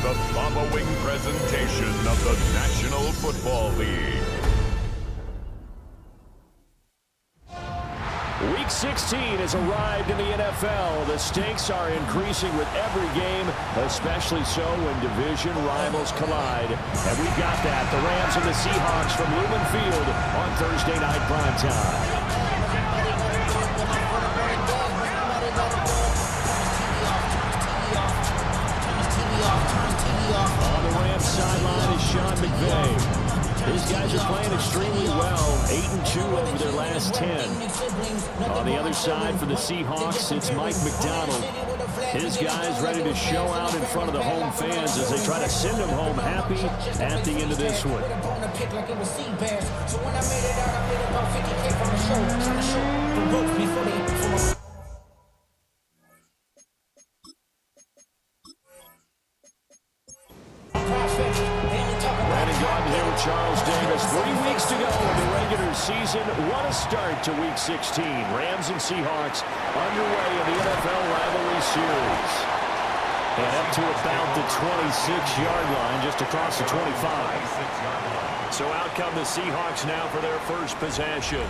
the following presentation of the National Football League. Week 16 has arrived in the NFL. The stakes are increasing with every game, especially so when division rivals collide. And we've got that. The Rams and the Seahawks from Lumen Field on Thursday night primetime. On the Rams sideline is Sean McVay. These guys are playing extremely well, 8-2 over their last 10. On the other side for the Seahawks, it's Mike McDonald. His guys ready to show out in front of the home fans as they try to send them home happy at the end of this one. Charles Davis, 3 weeks to go in the regular season. What a start to Week 16. Rams and Seahawks underway in the NFL rivalry series. And up to about the 26-yard line, just across the 25. So out come the Seahawks now for their first possession.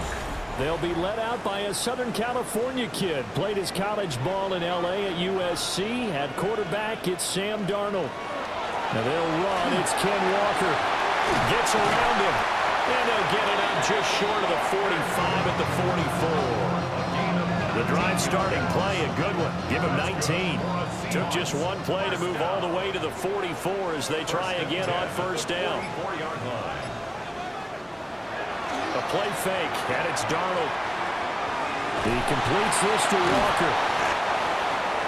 They'll be led out by a Southern California kid. Played his college ball in L.A. at USC. At quarterback, it's Sam Darnold. Now they'll run. It's Ken Walker. Gets around him, and they'll get it up just short of the 45 at the 44. The drive starting play, a good one. Give him 19. Took just one play to move all the way to the 44 as they try again on first down. A play fake, and it's Darnold. He completes this to Walker.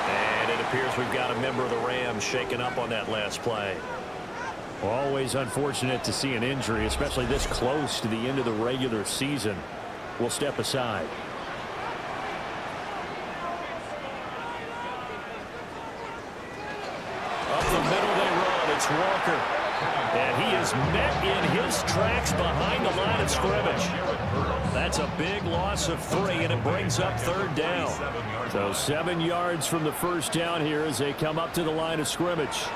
And it appears we've got a member of the Rams shaken up on that last play. Always unfortunate to see an injury, especially this close to the end of the regular season. We'll step aside. Up the middle they run. It's Walker. And he is met in his tracks behind the line of scrimmage. That's a big loss of 3, and it brings up third down. So 7 yards from the first down here as they come up to the line of scrimmage.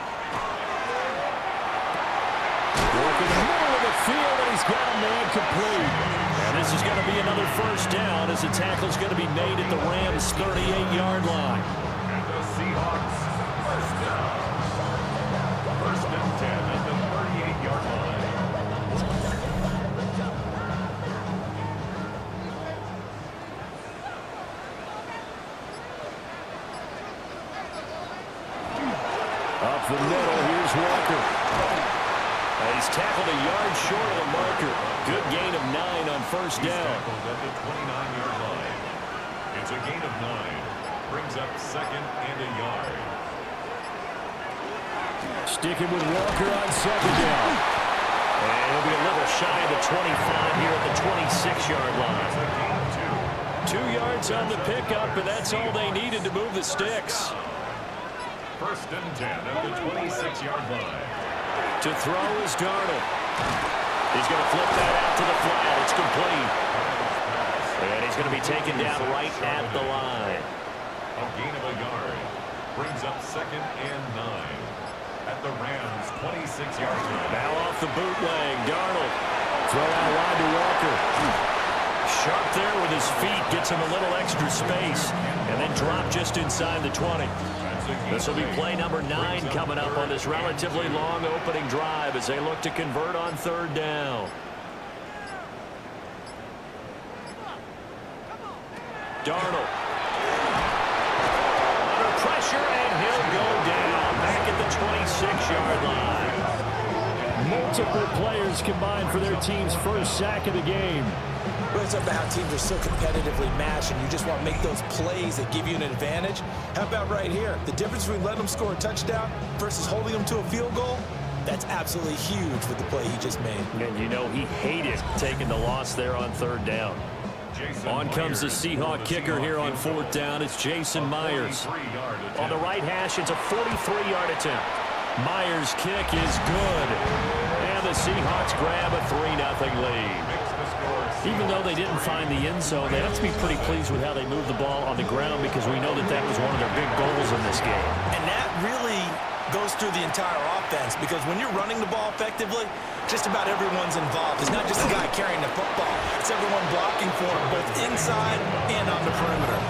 In the middle of the field, and he's got a man complete. And this is going to be another first down as the tackle is going to be made at the Rams' 38-yard line. And the Seahawks, first down. First and 10 at the 38-yard line. Up the middle, here's Walker. He's tackled a yard short of the marker. Good gain of 9 on first down. He's tackled at the 29-yard line. It's a gain of 9. Brings up second and a yard. Sticking with Walker on second down. And he'll be a little shy of the 25 here at the 26-yard line. 2 yards on the pickup, and that's all they needed to move the sticks. First and 10 at the 26-yard line. To throw is Darnold. He's going to flip that out to the flat. It's complete. And he's going to be taken down right at the line. A gain of a yard. Brings up second and 9. At the Rams' 26-yard line. Now off the bootleg, Darnold. Throw out wide to Walker. Sharp there with his feet. Gets him a little extra space. And then drop just inside the 20. This will be play number 9 coming up on this relatively long opening drive as they look to convert on third down. Darnold. Under pressure, and he'll go down back at the 26-yard line. Multiple players combined for their team's first sack of the game. But it's about how teams are so competitively matched, and you just want to make those plays that give you an advantage. How about right here? The difference between letting them score a touchdown versus holding them to a field goal, that's absolutely huge with the play he just made. And you know he hated taking the loss there on third down. On comes the Seahawk kicker here on fourth down. It's Jason Myers. On the right hash, it's a 43-yard attempt. Myers' kick is good. And the Seahawks grab a 3-0 lead. Makes the score Even though they didn't find the end zone, they have to be pretty pleased with how they moved the ball on the ground because we know that that was one of their big goals in this game. And that really goes through the entire offense because when you're running the ball effectively, just about everyone's involved. It's not just the guy carrying the football. It's everyone blocking for him, both inside and on the perimeter.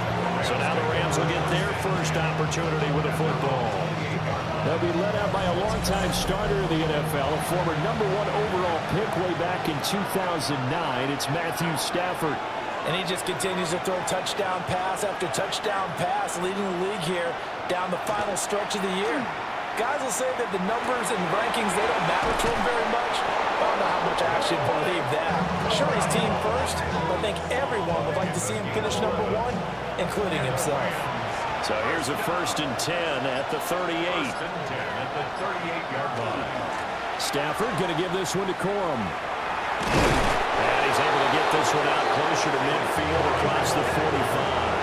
So now the Rams will get their first opportunity with a football. They'll be led out by a longtime starter in the NFL, a former #1 overall pick way back in 2009. It's Matthew Stafford. And he just continues to throw touchdown pass after touchdown pass, leading the league here down the final stretch of the year. Guys will say that the numbers and rankings, they don't matter to him very much. I don't know how much I actually believe that. Sure, he's team first, but I think everyone would like to see him finish #1, including himself. So here's a 1st and 10 at the 38. 1st and 10 at the 38-yard line. Stafford going to give this one to Corum. And he's able to get this one out closer to midfield across the 45.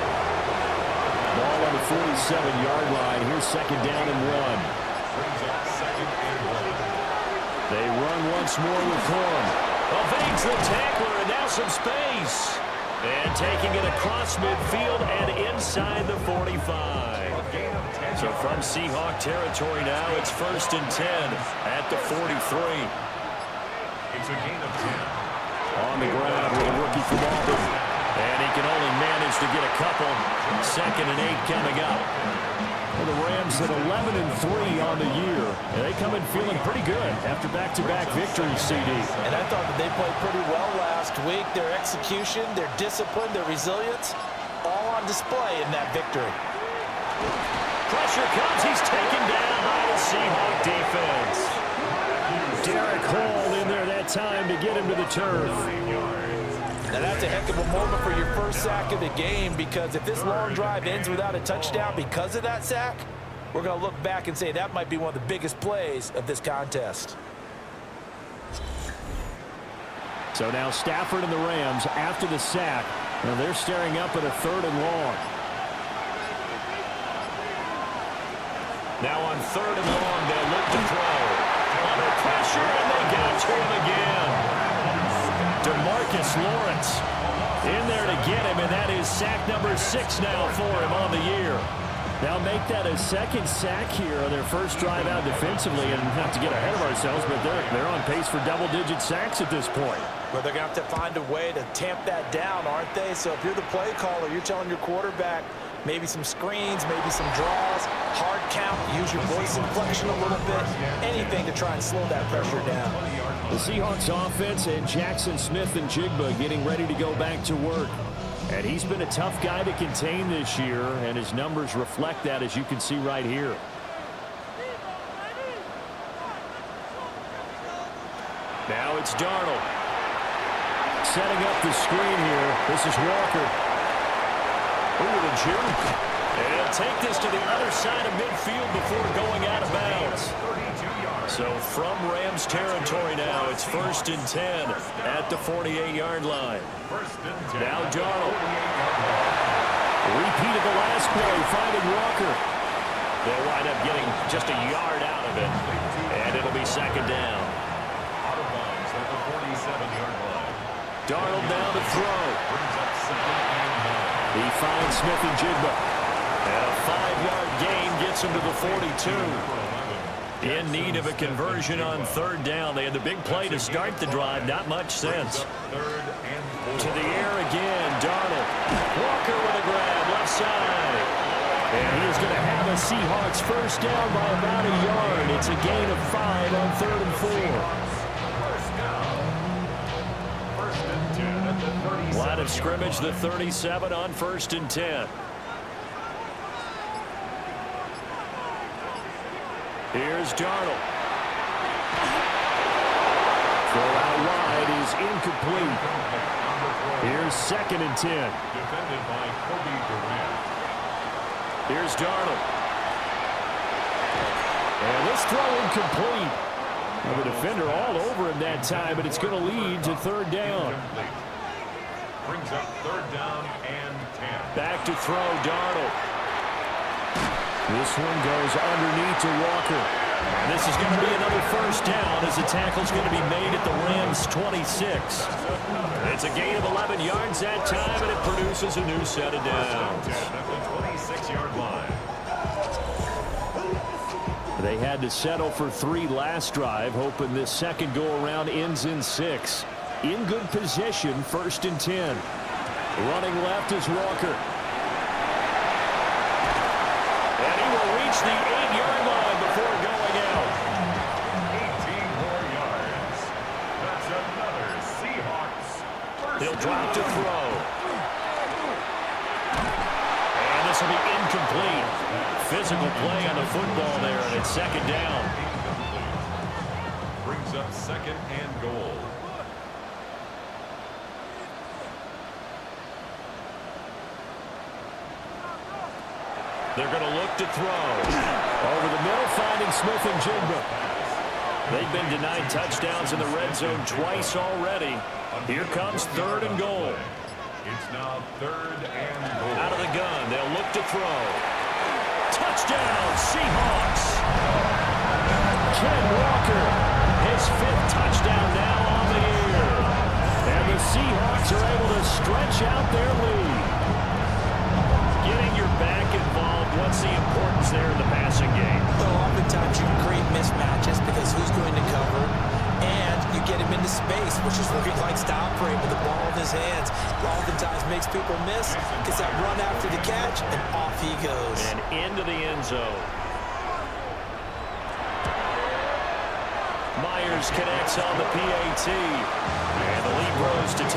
Ball on the 47-yard line. Here's 2nd down and 1. Brings up 2nd and 1. They run once more with Corum. Evades the tackler and now some space. And taking it across midfield and inside the 45. So from Seahawk territory now, it's 1st and 10 at the 43. It's a gain of 10. On the ground with a rookie from Auburn. And he can only manage to get a couple. 2nd and 8 coming up. Well, the Rams at 11-3 on the year. And they come in feeling pretty good after back-to-back victories, CD. And I thought that they played pretty well last week. Their execution, their discipline, their resilience, all on display in that victory. Pressure comes. He's taken down by the Seahawk defense. Derek Hall in there that time to get him to the turf. Now that's a heck of a moment for your first sack of the game because if this long drive ends without a touchdown because of that sack, we're going to look back and say that might be one of the biggest plays of this contest. So now Stafford and the Rams after the sack. Now they're staring up at a 3rd and long. Now on 3rd and long, they'll look to throw. Under pressure, and they get it to him again. DeMarcus Lawrence in there to get him, and that is sack number 6 now for him on the year. Now make that a 2nd sack here on their first drive out defensively, and not to get ahead of ourselves, but they're on pace for double-digit sacks at this point. Well, they're going to have to find a way to tamp that down, aren't they? So if you're the play caller, you're telling your quarterback maybe some screens, maybe some draws, hard count, use your voice inflection a little bit, anything to try and slow that pressure down. The Seahawks offense and Jackson Smith and Jigba getting ready to go back to work. And he's been a tough guy to contain this year, and his numbers reflect that, as you can see right here. Now it's Darnold. Setting up the screen here. This is Walker. Ooh, the juke. And he'll take this to the other side of midfield before going out of bounds. So from Rams territory now, it's 1st and 10 at the 48-yard line. Now Darnold. Repeat of the last play, finding Walker. They'll wind up getting just a yard out of it, and it'll be 2nd down. Out of bounds at the 47-yard line. Darnold now to throw. Brings up 2nd and 9. He finds Smith and Jigba. And a 5-yard gain gets him to the 42. In need of a conversion on 3rd down. They had the big play to start the drive. Not much sense. 3rd and 4. To the air again. Darnold. Walker with a grab. Left side. And he is going to have a Seahawks first down by about a yard. It's a gain of 5 on 3rd and 4. Line of scrimmage, the 37 on 1st and 10. Here's Darnold. Throw out wide is incomplete. Here's 2nd and 10. Defended by Kobe Durant. Here's Darnold. And this throw incomplete. Well, the defender all over him that time, but it's going to lead to 3rd down. Brings up 3rd down and 10. Back to throw, Darnold. This one goes underneath to Walker. And this is going to be another first down as the tackle's going to be made at the Rams' 26. It's a gain of 11 yards that time, and it produces a new set of downs. At the 26-yard line. They had to settle for 3 last drive, hoping this second go-around ends in 6. In good position, 1st and 10. Running left is Walker. And he will reach the 8-yard line before going out. 18 more yards. That's another Seahawks. He'll drop to throw. And this will be incomplete. Physical play on the football there, and it's 2nd down. Brings up 2nd and goal. They're going to look to throw. Over the middle, finding Smith and Jigba. They've been denied touchdowns in the red zone twice already. Here comes 3rd and goal. It's now 3rd and goal. Out of the gun, they'll look to throw. Touchdown, Seahawks! Ken Walker, his 5th touchdown now on the year. And the Seahawks are able to stretch out their lead. Getting your back involved, what's the importance there in the passing game? Well, oftentimes you create mismatches because who's going to cover, and you get him into space, which is where he likes to operate with the ball in his hands. Oftentimes makes people miss, gets that run after the catch, and off he goes. And into the end zone. Myers connects on the PAT. And the lead grows to 10-0.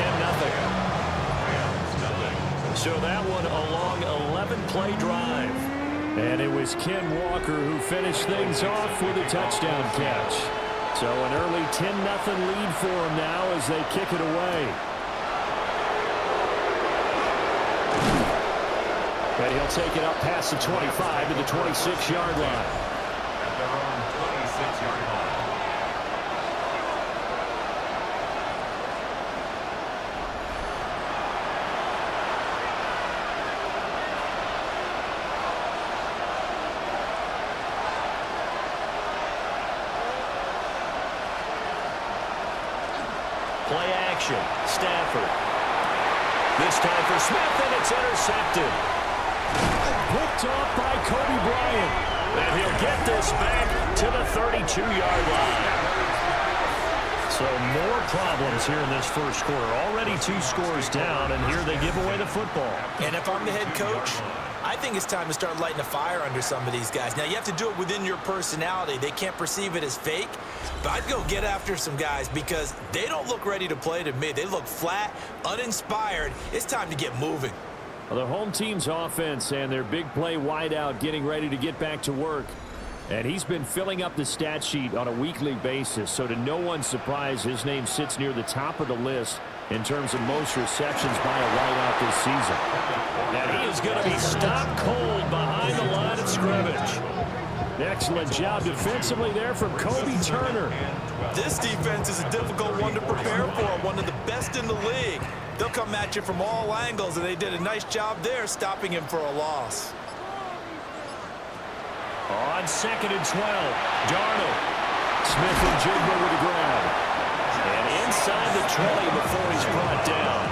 So that one a long 11-play drive. And it was Ken Walker who finished things off with a touchdown catch. So an early 10-0 lead for him now as they kick it away. And he'll take it up past the 25 to the 26-yard line. At their own 26-yard line. Play action. Stafford. This time for Smith, and it's intercepted. Picked off by Kobe Bryant. And he'll get this back to the 32-yard line. So more problems here in this first quarter. Already 2 scores down, and here they give away the football. And if I'm the head coach, I think it's time to start lighting a fire under some of these guys. Now, you have to do it within your personality. They can't perceive it as fake. But I'd go get after some guys because they don't look ready to play to me. They look flat, uninspired. It's time to get moving. Well, the home team's offense and their big play wideout getting ready to get back to work. And he's been filling up the stat sheet on a weekly basis. So to no one's surprise, his name sits near the top of the list in terms of most receptions by a wideout this season. And he is going to be stopped cold behind the line of scrimmage. Excellent job defensively there from Kobe Turner. This defense is a difficult one to prepare for, one of the best in the league. They'll come at you from all angles, and they did a nice job there stopping him for a loss. On 2nd and 12, Darnold. Smith and Jigba with the grab. And inside the 20 before he's brought down.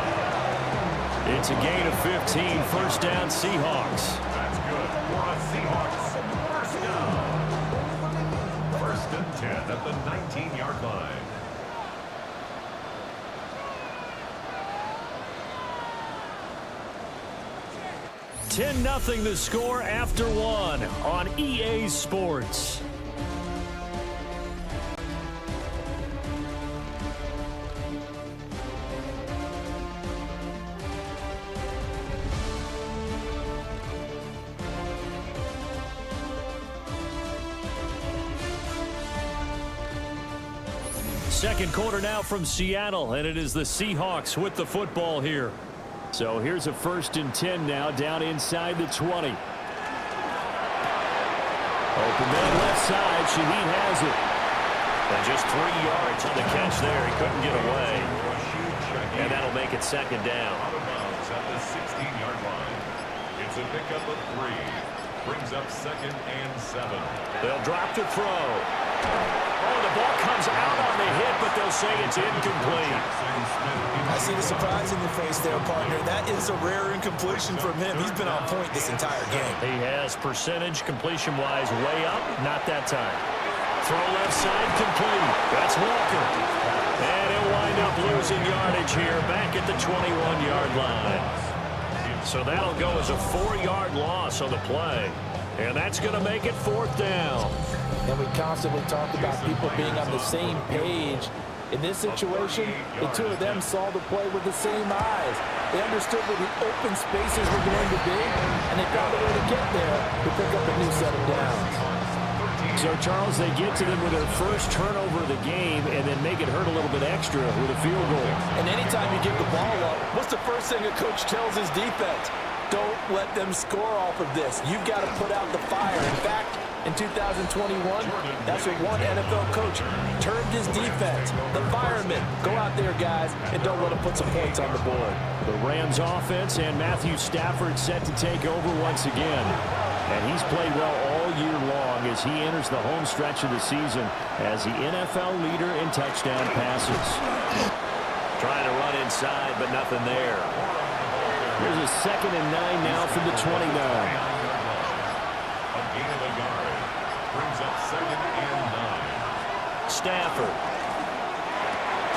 It's a gain of 15, first down Seahawks. That's good for a Seahawks first down. 1st and 10 at the 19-yard line. Ten 10-0 the score after 1 on EA Sports. Second quarter now from Seattle, and it is the Seahawks with the football here. So here's a 1st and 10 now down inside the 20. Open man left side. Shaheed has it. And just 3 yards on the catch there. He couldn't get away. And that'll make it 2nd down. Out of bounds at the 16-yard line. It's a pickup of 3. Brings up 2nd and 7. They'll drop to throw. Oh, the ball comes out on the hit, but they'll say it's incomplete. I see the surprise in your face there, partner. That is a rare incompletion from him. He's been on point this entire game. He has percentage completion-wise way up, not that time. Throw left side complete. That's Walker. And he'll wind up losing yardage here back at the 21-yard line. So that'll go as a 4-yard loss on the play. And that's going to make it 4th down. And we constantly talk about people being on the same page. In this situation, the two of them saw the play with the same eyes. They understood where the open spaces were going to be, and they found a way to get there to pick up a new set of downs. So, Charles, they get to them with their first turnover of the game and then make it hurt a little bit extra with a field goal. And anytime you give the ball up, what's the first thing a coach tells his defense? Don't let them score off of this. You've got to put out the fire. In fact, in 2021, that's what one NFL coach termed his defense. The firemen. Go out there, guys, and don't let them put some points on the board. The Rams offense and Matthew Stafford set to take over once again. And he's played well all year long as he enters the home stretch of the season as the NFL leader in touchdown passes. Trying to run inside, but nothing there. Here's a 2nd and 9 now from the 29. A gain of a yard. Brings up 2nd and 9. Stafford.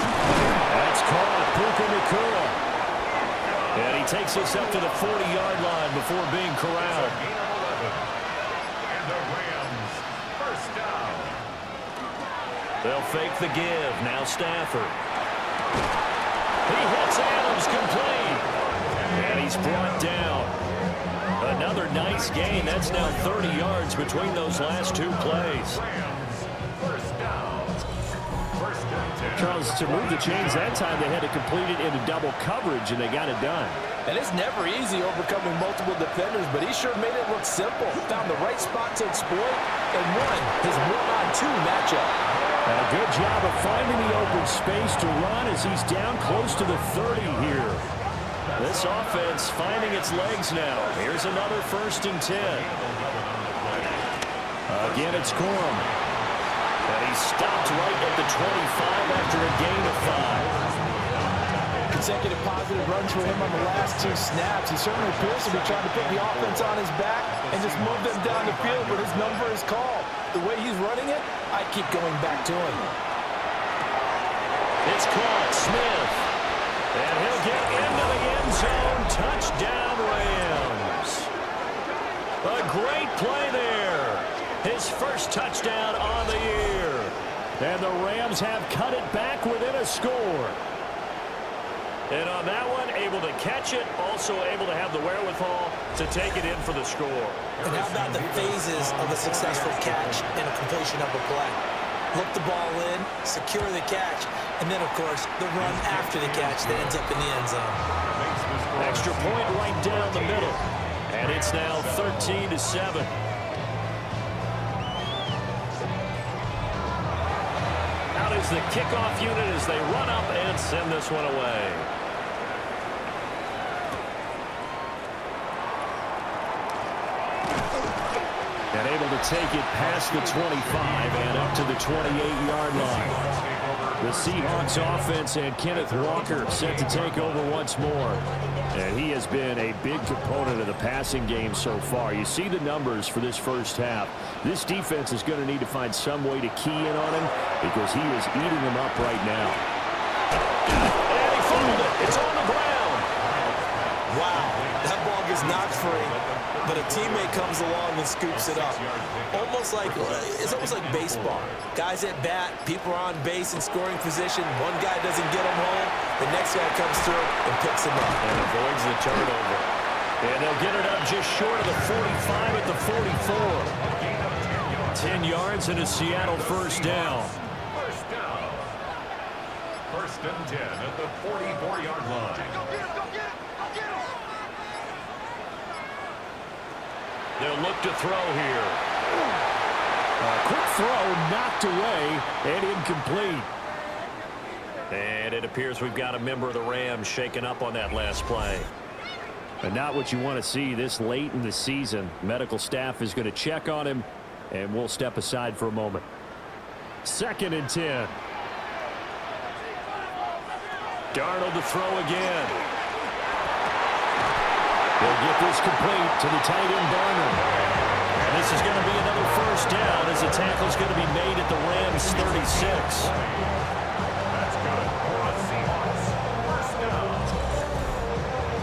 That's caught. Puka Nacua. And he takes us up to the 40-yard line before being corralled. Gain of 11. And the Rams, first down. They'll fake the give. Now Stafford. He hits Adams complete. And he's brought down. Another nice gain. That's now 30 yards between those last two plays. First down. First and 10. Charles, to move the chains that time, they had to complete it into double coverage, and they got it done. And it's never easy overcoming multiple defenders, but he sure made it look simple. Found the right spot to exploit and won his 1-on-2 matchup. And a good job of finding the open space to run as he's down close to the 30 here. This offense finding its legs now. Here's another 1st and 10. Again, it's Corum. And he's stopped right at the 25 after a gain of 5. Consecutive positive runs for him on the last 2 snaps. He certainly appears to be trying to put the offense on his back and just move them down the field, but his number is called. The way he's running it, I keep going back to him. It's caught. Smith. And he'll get into the end zone. Touchdown, Rams. A great play there. His first touchdown on the year. And the Rams have cut it back within a score. And on that one, able to catch it, also able to have the wherewithal to take it in for the score. And how about the phases of a successful catch and a completion of a play? Look the ball in, secure the catch, and then, of course, the run after the catch that ends up in the end zone. Extra point right down the middle. And it's now 13-7. Out is the kickoff unit as they run up and send this one away. And able to take it past the 25 and up to the 28-yard line. The Seahawks offense and Kenneth Walker set to take over once more. And he has been a big component of the passing game so far. You see the numbers for this first half. This defense is going to need to find some way to key in on him because he is eating them up right now. And he fumbled it. It's on the ground. Wow, that ball gets knocked free, but a teammate comes along and scoops it up. It's almost like baseball. Guys at bat, people are on base in scoring position. One guy doesn't get him home. The next guy comes through and picks him up. And avoids the turnover. And they'll get it up just short of the 45 at the 44. 10 yards and a Seattle first down. First down. First and 10 at the 44-yard line. Go get him, go get him, go get him. They'll look to throw here. A quick throw knocked away and incomplete. And it appears we've got a member of the Rams shaken up on that last play. And not what you want to see this late in the season. Medical staff is going to check on him, and we'll step aside for a moment. 2nd and 10. Darnold to throw again. They'll get this complete to the tight end Barner. And this is going to be another first down as the tackle is going to be made at the Rams 36. That's good for the Seahawks. First down.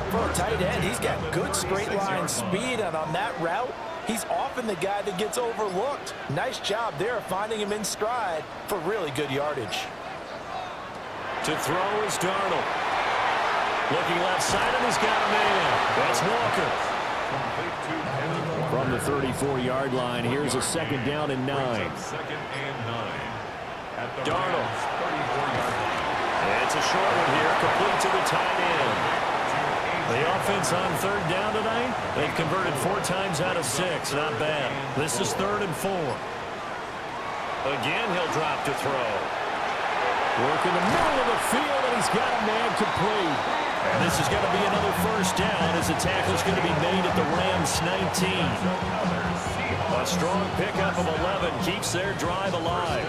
For a tight end, he's got good straight line speed, and on that route, he's often the guy that gets overlooked. Nice job there of finding him in stride for really good yardage. To throw is Darnold. Looking left side, and he's got a man. That's Walker. From the 34-yard line, here's a 2nd down and 9. 2nd and 9. At the Darnold. Rams 34-yard line. It's a short one here, complete to the tight end. The offense on 3rd down tonight, they've converted 4 times out of 6. Not bad. This is 3rd and 4. Again, he'll drop to throw. Work in the middle of the field, and he's got a man complete. And this is going to be another first down as the tackle is going to be made at the Rams 19. A strong pickup of 11 keeps their drive alive.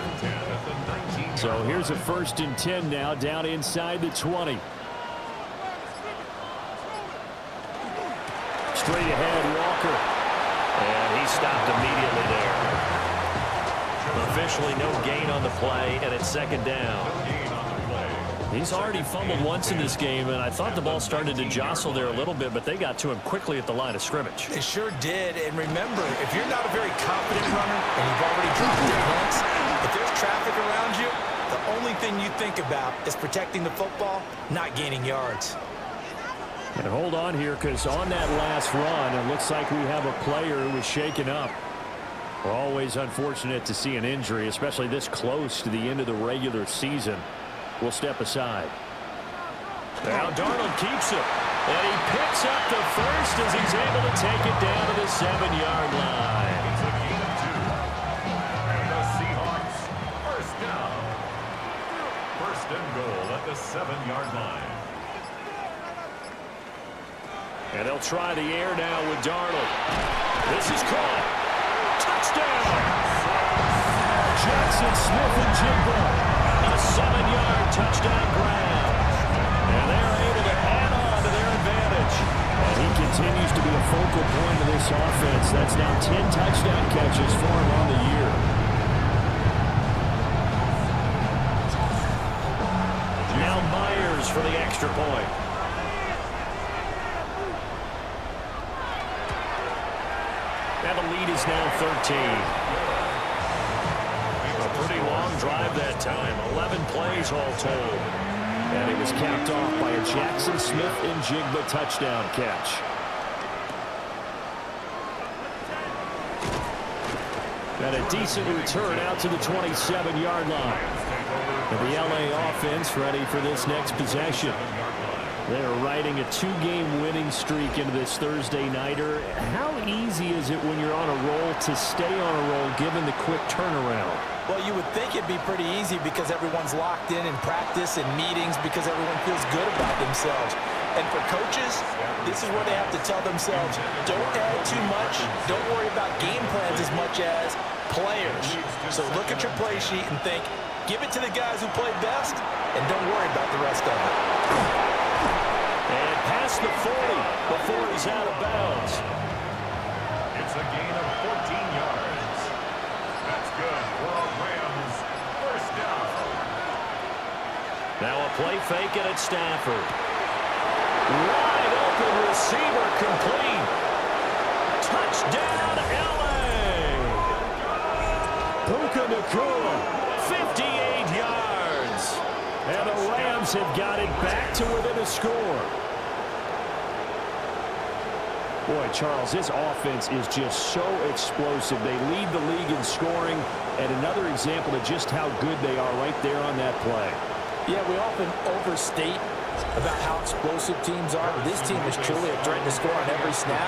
So here's a 1st and 10 now down inside the 20. Straight ahead, Walker. And he stopped immediately there. Officially no gain on the play, and it's 2nd down. He's already fumbled once in this game, and I thought the ball started to jostle there a little bit, but they got to him quickly at the line of scrimmage. They sure did, and remember, if you're not a very confident runner and you've already dropped it once, if there's traffic around you, the only thing you think about is protecting the football, not gaining yards. And hold on here, because on that last run, it looks like we have a player who was shaken up. We're always unfortunate to see an injury, especially this close to the end of the regular season. We'll step aside. Now Darnold keeps it. And he picks up the first as he's able to take it down to the 7-yard line. It's a gain of 2. And the Seahawks, first down. 1st and goal at the 7-yard line. And they'll try the air now with Darnold. This is caught. Touchdown! Jackson Smith-Njigba. A 7-yard touchdown grab. And they're able to add on to their advantage. And he continues to be a focal point of this offense. That's now 10 touchdown catches for him on the year. Now Myers for the extra point. And the lead is now 13. A pretty long drive that time. 11 plays all told. And it was capped off by a Jackson Smith-Njigba touchdown catch. And a decent return out to the 27-yard line. And the LA offense ready for this next possession. They're riding a 2-game winning streak into this Thursday nighter. How easy is it when you're on a roll to stay on a roll given the quick turnaround? Well, you would think it'd be pretty easy because everyone's locked in practice and meetings because everyone feels good about themselves. And for coaches, this is where they have to tell themselves, don't add too much, don't worry about game plans as much as players. So look at your play sheet and think, give it to the guys who play best, and don't worry about the rest of it. And past the 40 before he's out of bounds. It's a gain of 14 yards. That's good for a Rams first down. Now a play fake and it's Stafford. Wide open receiver complete. Touchdown LA. Puka Nacua, 58 yards. And the Rams have got it back to within a score. Boy, Charles, this offense is just so explosive. They lead the league in scoring, and another example of just how good they are right there on that play. Yeah, we often overstate about how explosive teams are, but this team is truly a threat to score on every snap,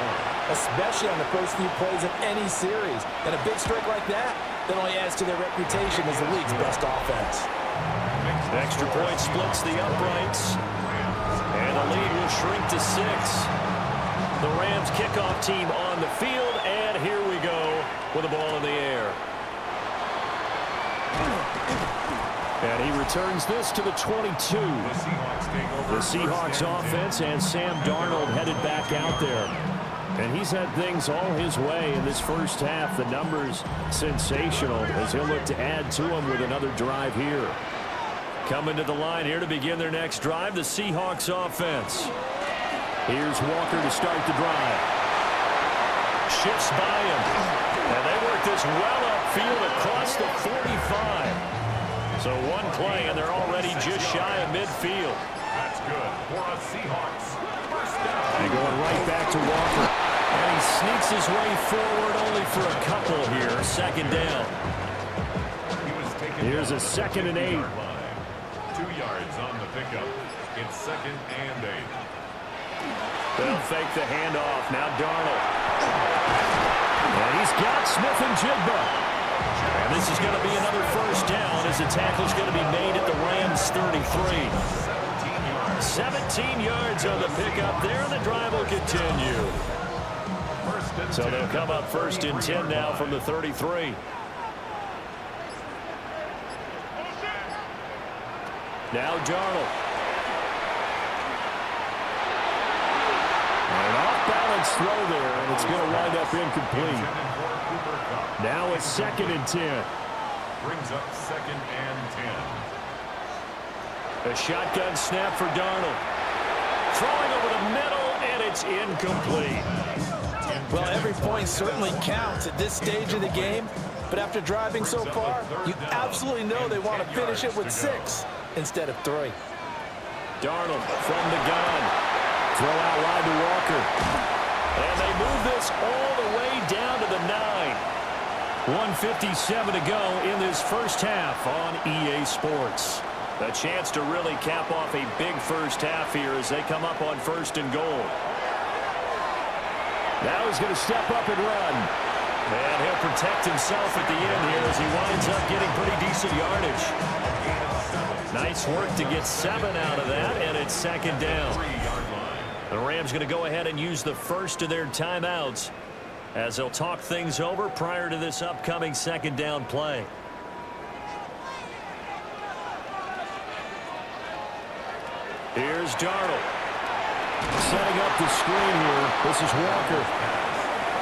especially on the first few plays of any series. And a big streak like that only adds to their reputation as the league's best offense. Extra point splits the uprights, and the lead will shrink to 6. The Rams kickoff team on the field, and here we go with the ball in the air. And he returns this to the 22. The Seahawks offense and Sam Darnold headed back out there. And he's had things all his way in this first half. The numbers sensational as he'll look to add to them with another drive here. Coming to the line here to begin their next drive, the Seahawks offense. Here's Walker to start the drive. Shifts by him. And they work this well upfield across the 45. So one play, and they're already just shy of midfield. That's good for a Seahawks. First down. And going right back to Walker. And he sneaks his way forward only for a couple here. Second down. Here's a 2nd and 8. 2 yards on the pickup. It's 2nd and 8. They'll fake the handoff. Now Darnold. And he's got Smith and Jigba. And this is going to be another first down as the tackle's going to be made at the Rams 33. 17 yards on the pickup there, and the drive will continue. So they'll come up 1st and 10 now from the 33. Now Darnold. An off-balance throw there, and it's going to wind up incomplete. Now it's 2nd and 10. Brings up 2nd and 10. A shotgun snap for Darnold. Throwing over the middle, and it's incomplete. Well, every point certainly counts at this stage of the game, but after driving so far, you absolutely know they want to finish it with 6 instead of 3. Darnold from the gun. Throw out wide to Walker. And they move this all the way down to the 9. 1:57 to go in this first half on EA Sports. A chance to really cap off a big first half here as they come up on 1st and goal. Now he's going to step up and run. And he'll protect himself at the end here as he winds up getting pretty decent yardage. Nice work to get 7 out of that, and it's 2nd down. The Rams going to go ahead and use the first of their timeouts as they'll talk things over prior to this upcoming 2nd down play. Here's Darnold. Setting up the screen here. This is Walker.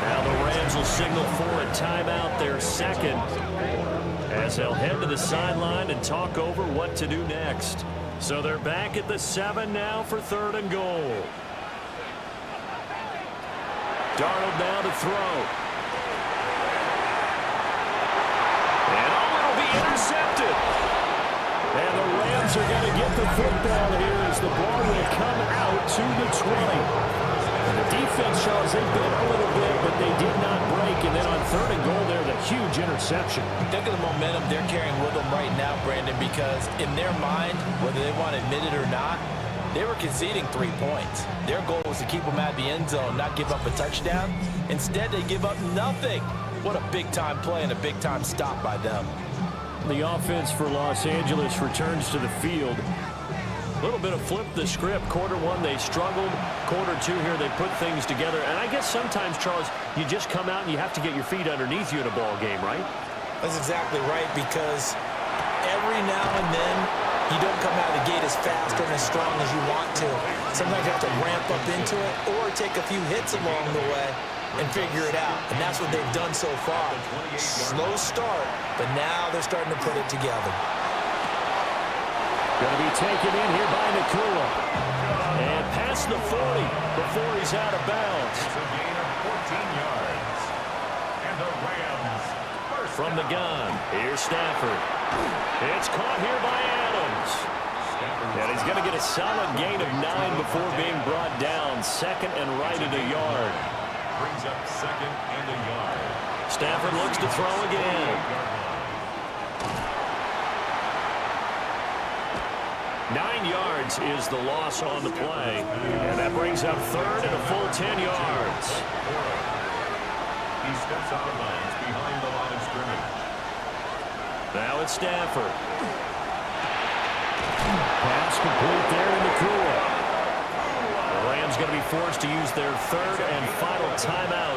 Now the Rams will signal for a timeout, their 2nd, as they'll head to the sideline and talk over what to do next. So they're back at the 7 now for 3rd and goal. Darnold now to throw. And it'll be intercepted. And the Rams are going to get the football here as the ball will come out to the 20. And the defense shows they've been a little bit, but they did not break. And then on 3rd and goal, there's a huge interception. Think of the momentum they're carrying with them right now, Brandon, because in their mind, whether they want to admit it or not, they were conceding 3 points. Their goal was to keep them at the end zone, not give up a touchdown. Instead, they give up nothing. What a big-time play and a big-time stop by them. The offense for Los Angeles returns to the field. A little bit of flip the script. Quarter 1, they struggled. Quarter 2 here, they put things together. And I guess sometimes, Charles, you just come out and you have to get your feet underneath you in a ball game, right? That's exactly right, because every now and then, you don't come out of the gate as fast and as strong as you want to. Sometimes you have to ramp up into it or take a few hits along the way and figure it out. And that's what they've done so far. Slow start, but now they're starting to put it together. Going to be taken in here by Nakula. And past the 40 before he's out of bounds. It's a gain of 14 yards. And the Rams first from the gun. Here's Stafford. It's caught here by Adams. And he's going to get a solid gain of 9 before being brought down. 2nd and right at a yard. Brings up 2nd and a yard. Stafford looks to throw again. 9 yards is the loss on the play. And that brings up 3rd and a full 10 yards. He steps out of bounds behind the line of scrimmage. Now it's Stafford. Pass complete there in the cool. The Rams going to be forced to use their third and final timeout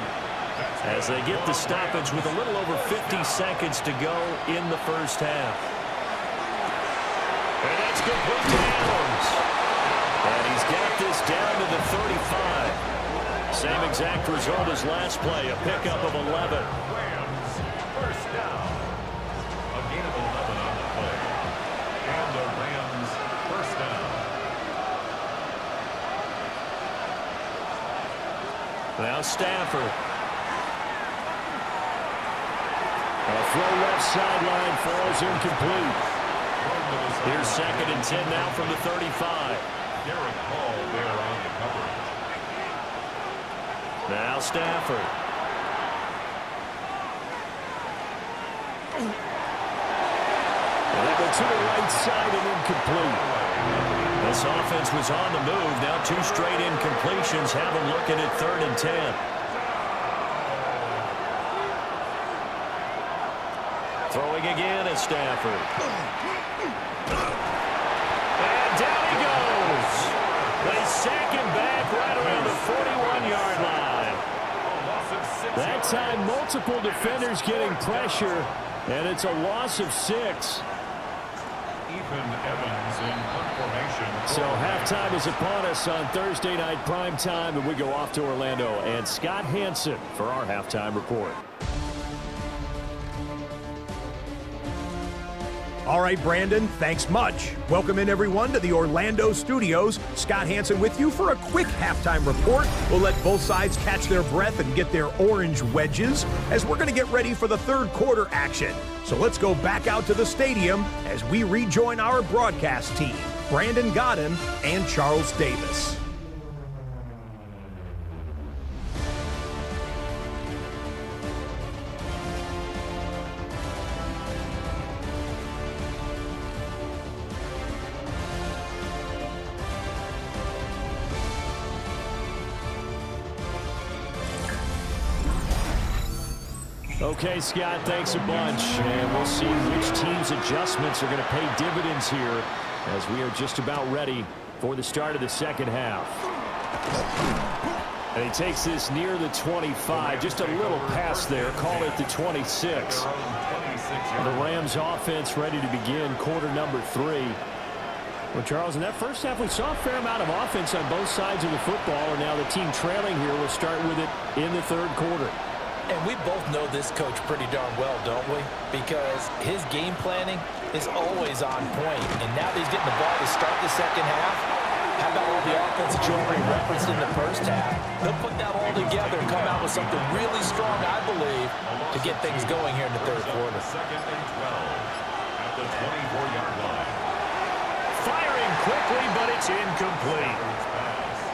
as they get the stoppage with a little over 50 seconds to go in the first half. And that's complete to Adams. And he's got this down to the 35. Same exact result as last play, a pickup of 11. Rams, first down. A gain of 11 on the play. And the Rams, first down. Now Stafford. A throw left sideline falls incomplete. Here's 2nd and 10 now from the 35. Derek Hall there on the coverage. Now Stafford. And they go to the right side and incomplete. This offense was on the move. Now 2 straight incompletions have them looking at 3rd and 10. Throwing again at Stafford. And down he goes. They sack him back right around the 41-yard line. That time, multiple defenders getting pressure, and it's a loss of 6. Ethan Evans in punt formation. So halftime is upon us on Thursday night prime time, and we go off to Orlando. And Scott Hansen for our halftime report. All right, Brandon, thanks much. Welcome in, everyone, to the Orlando studios. Scott Hansen with you for a quick halftime report. We'll let both sides catch their breath and get their orange wedges as we're going to get ready for the third quarter action. So let's go back out to the stadium as we rejoin our broadcast team, Brandon Godden and Charles Davis. Okay, Scott, thanks a bunch. And we'll see which team's adjustments are going to pay dividends here as we are just about ready for the start of the second half. And he takes this near the 25, just a little pass there, call it the 26. The Rams offense ready to begin quarter number 3. Well, Charles, in that first half, we saw a fair amount of offense on both sides of the football, and now the team trailing here will start with it in the third quarter. And we both know this coach pretty darn well, don't we? Because his game planning is always on point. And now that he's getting the ball to start the second half, how about all the offense that you already referenced in the first half? They'll put that all together and come out with something really strong, I believe, to get things going here in the third quarter. 2nd and 12 at the 24-yard line. Firing quickly, but it's incomplete.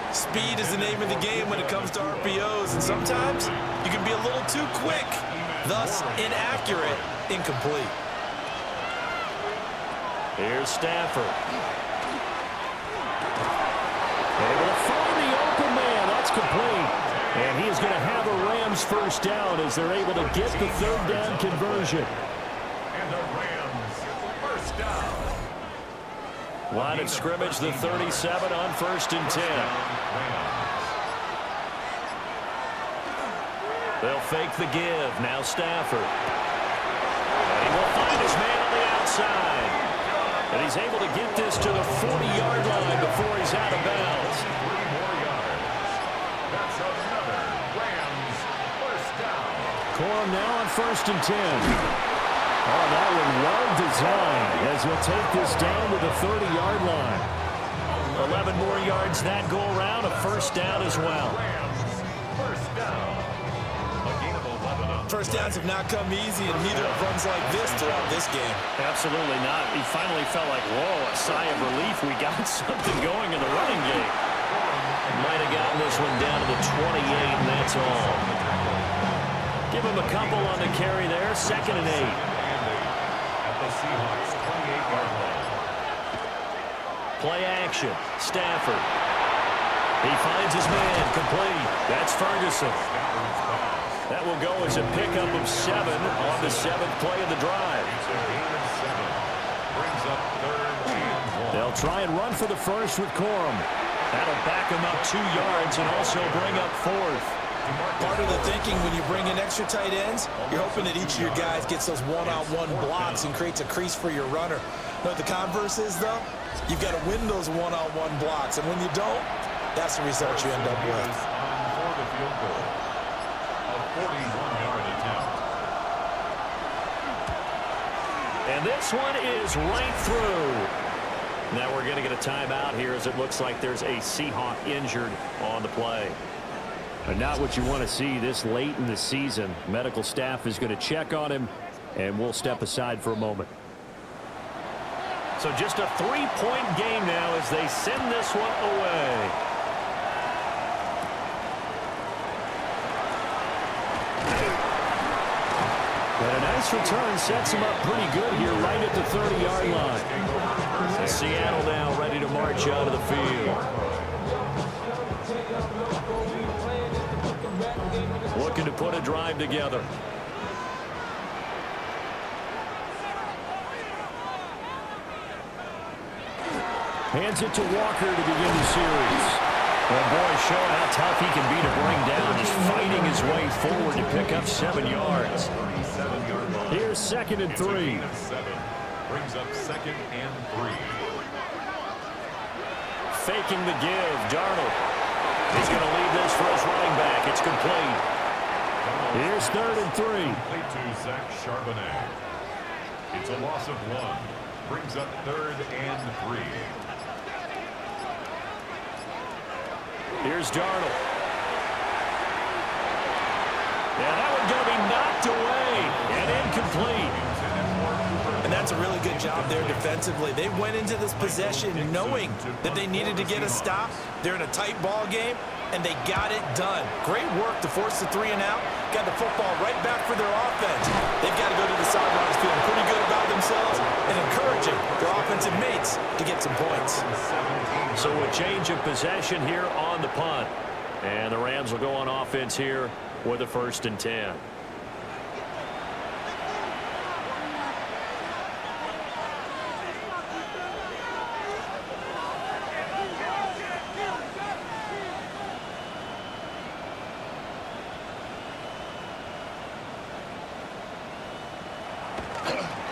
Speed is the name of the game when it comes to RPOs, and sometimes you can be a little too quick, thus inaccurate, incomplete. Here's Stafford. Able to find the open man. That's complete. And he is going to have a Rams first down as they're able to get the third down conversion. And the Rams, first down. Line of scrimmage, the 37 on 1st and 10. They'll fake the give. Now Stafford. And he will find his man on the outside. And he's able to get this to the 40-yard line before he's out of bounds. 3 more yards. That's another Rams first down. Corum now on 1st and 10. Oh, that one well designed as he'll take this down to the 30-yard line. 11 more yards that go around, a first down as well. Rams first down. A gain of 11 on First downs have not come easy, and neither have runs like this throughout this game. Absolutely not. He finally felt like, whoa, a sigh of relief. We got something going in the running game. Might have gotten this one down to the 28, and that's all. Give him a couple on the carry there, 2nd and 8. the Seahawks 28-yard line. Play action. Stafford. He finds his man. Complete. That's Ferguson. That will go as a pickup of 7 on the 7th play of the drive. Brings up 3rd and 1. They'll try and run for the first with Corum. That'll back him up 2 yards and also bring up 4th. Part of the thinking when you bring in extra tight ends, you're hoping that each of your guys gets those one-on-one blocks and creates a crease for your runner. You know what the converse is, though? You've got to win those one-on-one blocks, and when you don't, that's the result you end up with. For the field goal, a 41-yard attempt. And this one is right through. Now we're going to get a timeout here as it looks like there's a Seahawk injured on the play. But not what you want to see this late in the season. Medical staff is going to check on him, and we'll step aside for a moment. So just a 3-point game now as they send this one away. But a nice return sets him up pretty good here right at the 30-yard line. Seattle now ready to march out of the field. Looking to put a drive together. Hands it to Walker to begin the series. Well, boy, showing how tough he can be to bring down. Just fighting his way forward to pick up 7 yards. Here's 2nd and 3. Brings up 2nd and 3. Faking the give. Darnold. He's going to leave this for his running back. It's complete. Here's 3rd and 3. Complete to Zach Charbonnet. It's a loss of 1. Brings up 3rd and 3. Here's Darnold. Yeah, that one's going to be knocked away and incomplete. And that's a really good job there defensively. They went into this possession knowing that they needed to get a stop. They're in a tight ball game, and they got it done. Great work to force the 3-and-out. Got the football right back for their offense. They've got to go to the sidelines feeling pretty good about themselves and encouraging their offensive mates to get some points. So a change of possession here on the punt. And the Rams will go on offense here with a 1st and 10.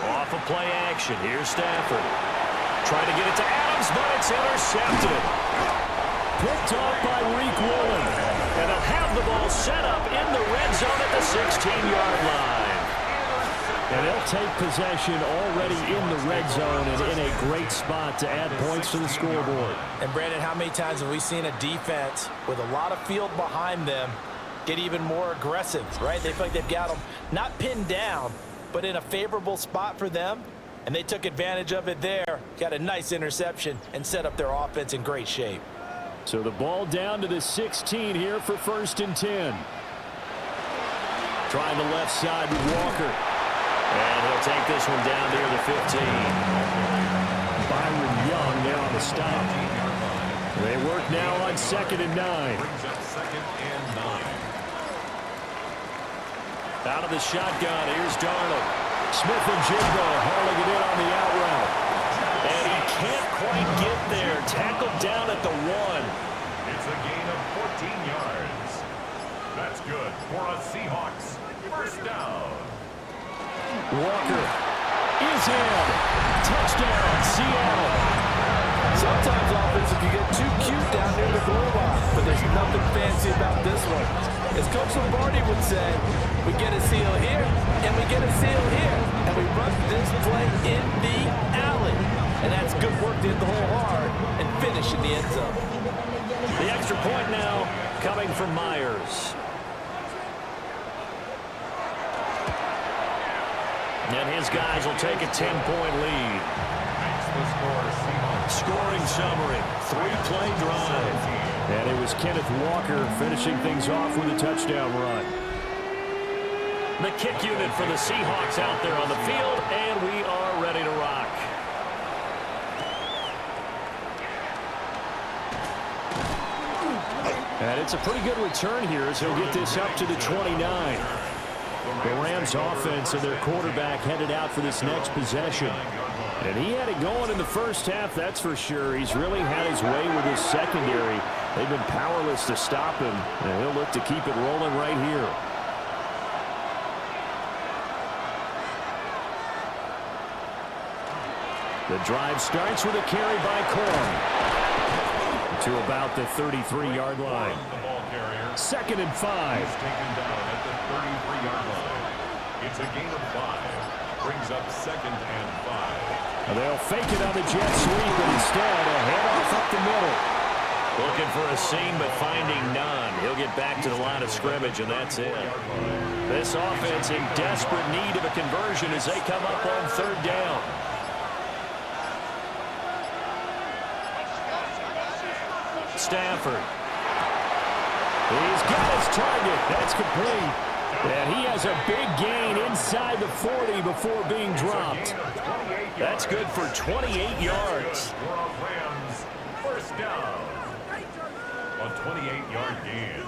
Off of play action. Here's Stafford. Trying to get it to Adams, but it's intercepted. Picked off by Reek Woolen. And they'll have the ball set up in the red zone at the 16-yard line. And they'll take possession already in the red zone and in a great spot to add points to the scoreboard. And, Brandon, how many times have we seen a defense with a lot of field behind them get even more aggressive, right? They feel like they've got them not pinned down, but in a favorable spot for them. And they took advantage of it there. Got a nice interception and set up their offense in great shape. So the ball down to the 16 here for 1st and 10. Trying the left side with Walker. And he'll take this one down near the 15. Byron Young there on the stop. They work now on 2nd and 9. Brings up 2nd and 9. Out of the shotgun, here's Darnold. Smith and Jigbo hauling it in on the out route. And he can't quite get there. Tackled down at the 1. It's a gain of 14 yards. That's good for a Seahawks 1st down. Walker is in. Touchdown, Seattle. Sometimes offensive can get too cute down near the goal line, but there's nothing fancy about this one. As Coach Lombardi would say, we get a seal here, and we get a seal here, and we run this play in the alley. And that's good work to hit the hole hard and finish in the end zone. The extra point now coming from Myers. And his guys will take a 10-point lead. Scoring summary, 3-play drive. And it was Kenneth Walker finishing things off with a touchdown run. The kick unit for the Seahawks out there on the field, and we are ready to rock. And it's a pretty good return here as he'll get this up to the 29. The Rams offense and their quarterback headed out for this next possession. And he had it going in the first half, that's for sure. He's really had his way with his secondary. They've been powerless to stop him, and he'll look to keep it rolling right here. The drive starts with a carry by Corn to about the 33-yard line. Second and 5. He's taken down at the 33-yard line. It's a gain of 5. Brings up second and 5. They'll fake it on the jet sweep, but instead a handoff up the middle. Looking for a seam, but finding none. He'll get back to the line of scrimmage, and that's it. This offense in desperate need of a conversion as they come up on third down. Stafford. He's got his target. That's complete. And he has a big gain inside the 40 before being dropped. That's good for 28 yards. First down. A 28-yard gain.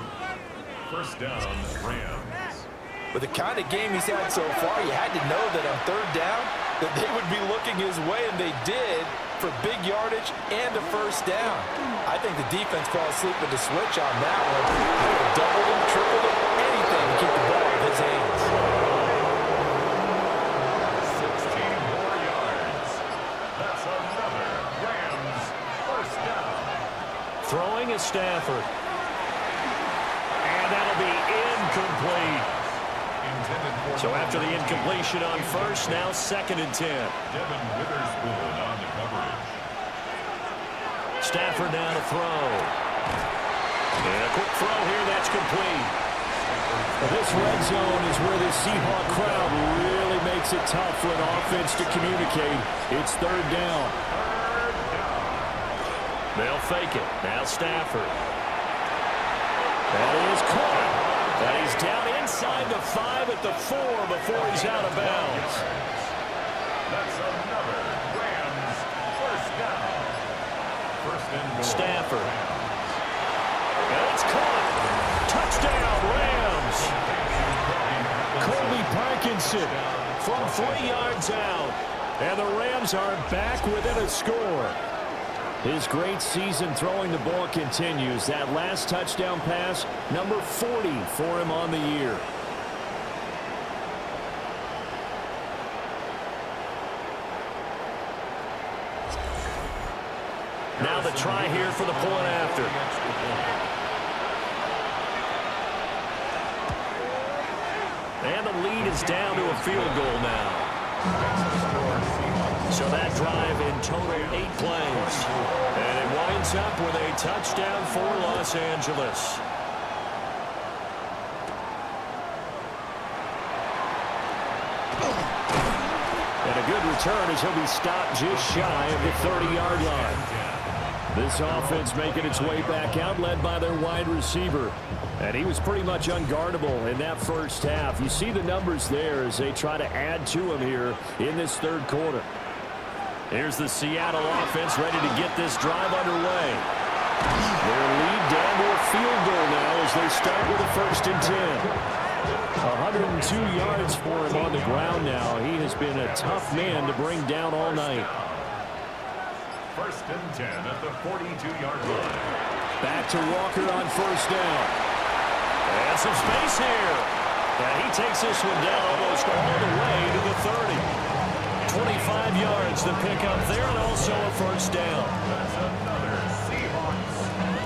First down, Rams. With the kind of game he's had so far, you had to know that on third down that they would be looking his way, and they did, for big yardage and a first down. I think the defense fell asleep with the switch on that one. They would have doubled him, tripled him, anything to keep the ball in his hands. 16 more yards. That's another Rams first down. Throwing is Stafford. And that'll be incomplete. So after the incompletion on first, now second and 10. Devin Witherspoon on the coverage. Stafford now to throw. And a quick throw here, that's complete. This red zone is where the Seahawk crowd really makes it tough for an offense to communicate. It's third down. They'll fake it. Now Stafford. That is caught. And he's down inside the 5 at the 4 before he's out of bounds. That's another Rams first down. First and goal. Stafford. And it's caught. Touchdown, Rams. Colby Parkinson from 3 yards out. And the Rams are back within a score. His great season throwing the ball continues. That last touchdown pass, number 40 for him on the year. Now the try here for the point after. And the lead is down to a field goal now. So that drive in total 8 plays. And it winds up with a touchdown for Los Angeles. And a good return as he'll be stopped just shy of the 30-yard line. This offense making its way back out, led by their wide receiver. And he was pretty much unguardable in that first half. You see the numbers there as they try to add to him here in this third quarter. Here's the Seattle offense ready to get this drive underway. Their lead down to a field goal now as they start with a first and 10. 102 yards for him on the ground now. He has been a tough man to bring down all night. First and 10 at the 42-yard line. Back to Walker on first down. And some space here. And he takes this one down almost all the way to the 30. 25 yards to pick up there, and also a first down. That's another Seahawks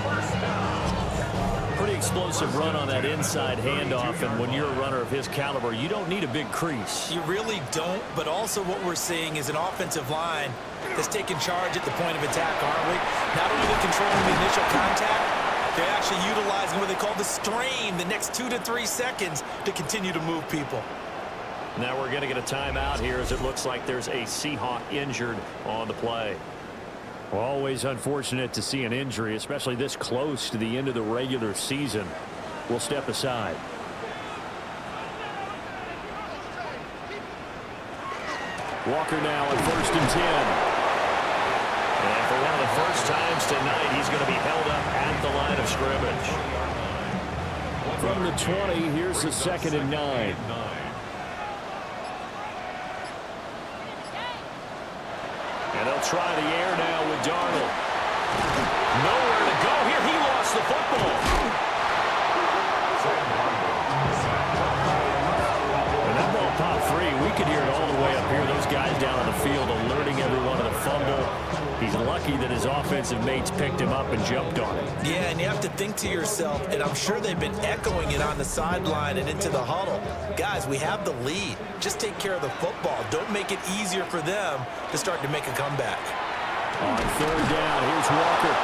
first down. Pretty explosive run on that inside handoff, and when you're a runner of his caliber, you don't need a big crease. You really don't, but also what we're seeing is an offensive line that's taking charge at the point of attack, aren't we? Not only controlling the initial contact, they're actually utilizing what they call the strain, the next 2 to 3 seconds, to continue to move people. Now we're going to get a timeout here as it looks like there's a Seahawk injured on the play. Always unfortunate to see an injury, especially this close to the end of the regular season. We'll step aside. Walker now at first and 10. And for one of the first times tonight, he's going to be held up at the line of scrimmage. From the 20, here's the second and 9. try the air now with Darnold. Nowhere to go here. He lost the football. When that ball popped free, we could hear it all the way up here. Those guys down on the field alerting everyone of the fumble. He's lucky that his offensive mates picked him up and jumped on it. Yeah, and you have to think to yourself, and I'm sure they've been echoing it on the sideline and into the huddle. Guys, we have the lead. Just take care of the football. Don't make it easier for them to start to make a comeback. On third down, here's Walker.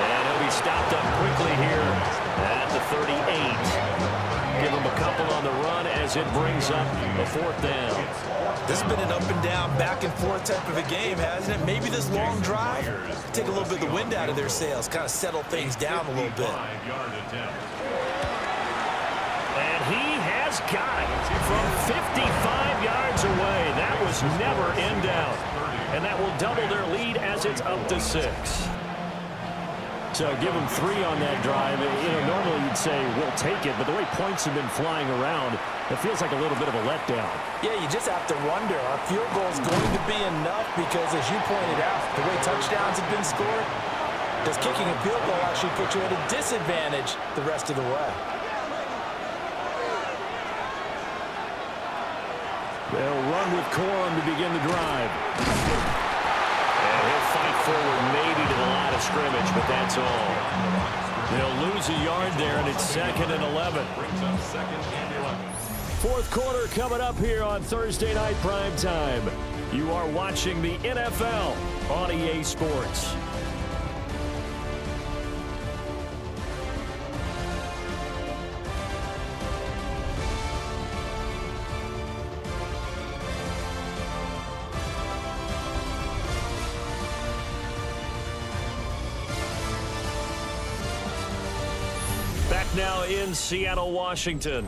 And he'll be stopped up quickly here at the 38. Give him a couple on the run as it brings up a fourth down. This has been an up-and-down, back-and-forth type of a game, hasn't it? Maybe this long drive, take a little bit of the wind out of their sails, kind of settle things down a little bit. And he has got it from 55 yards away. That was never in doubt. And that will double their lead as it's up to 6. So give them 3 on that drive. You know, normally you'd say we'll take it, but the way points have been flying around, it feels like a little bit of a letdown. Yeah, you just have to wonder, are field goals going to be enough? Because as you pointed out, the way touchdowns have been scored, does kicking a field goal actually put you at a disadvantage the rest of the way? They'll run with Corum to begin the drive. And he'll fight forward maybe to the line of scrimmage, but that's all. They'll lose a yard there, and it's 2nd and 11. Fourth quarter coming up here on Thursday Night Prime Time. You are watching the NFL on EA Sports. Back now in Seattle, Washington.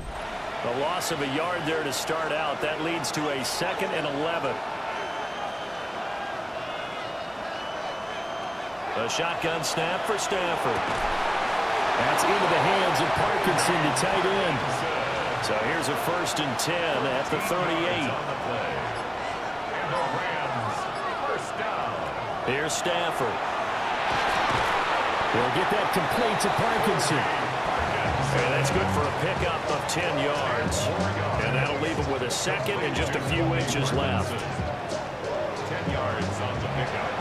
A loss of a yard there to start out. That leads to a 2nd and 11. A shotgun snap for Stafford. That's into the hands of Parkinson to tight end. So here's a 1st and 10 at the 38. Here's Stafford. They'll get that complete to Parkinson. And that's good for a pickup of 10 yards. And that'll leave him with a 2nd and just a few inches left. 10 yards on the pickup.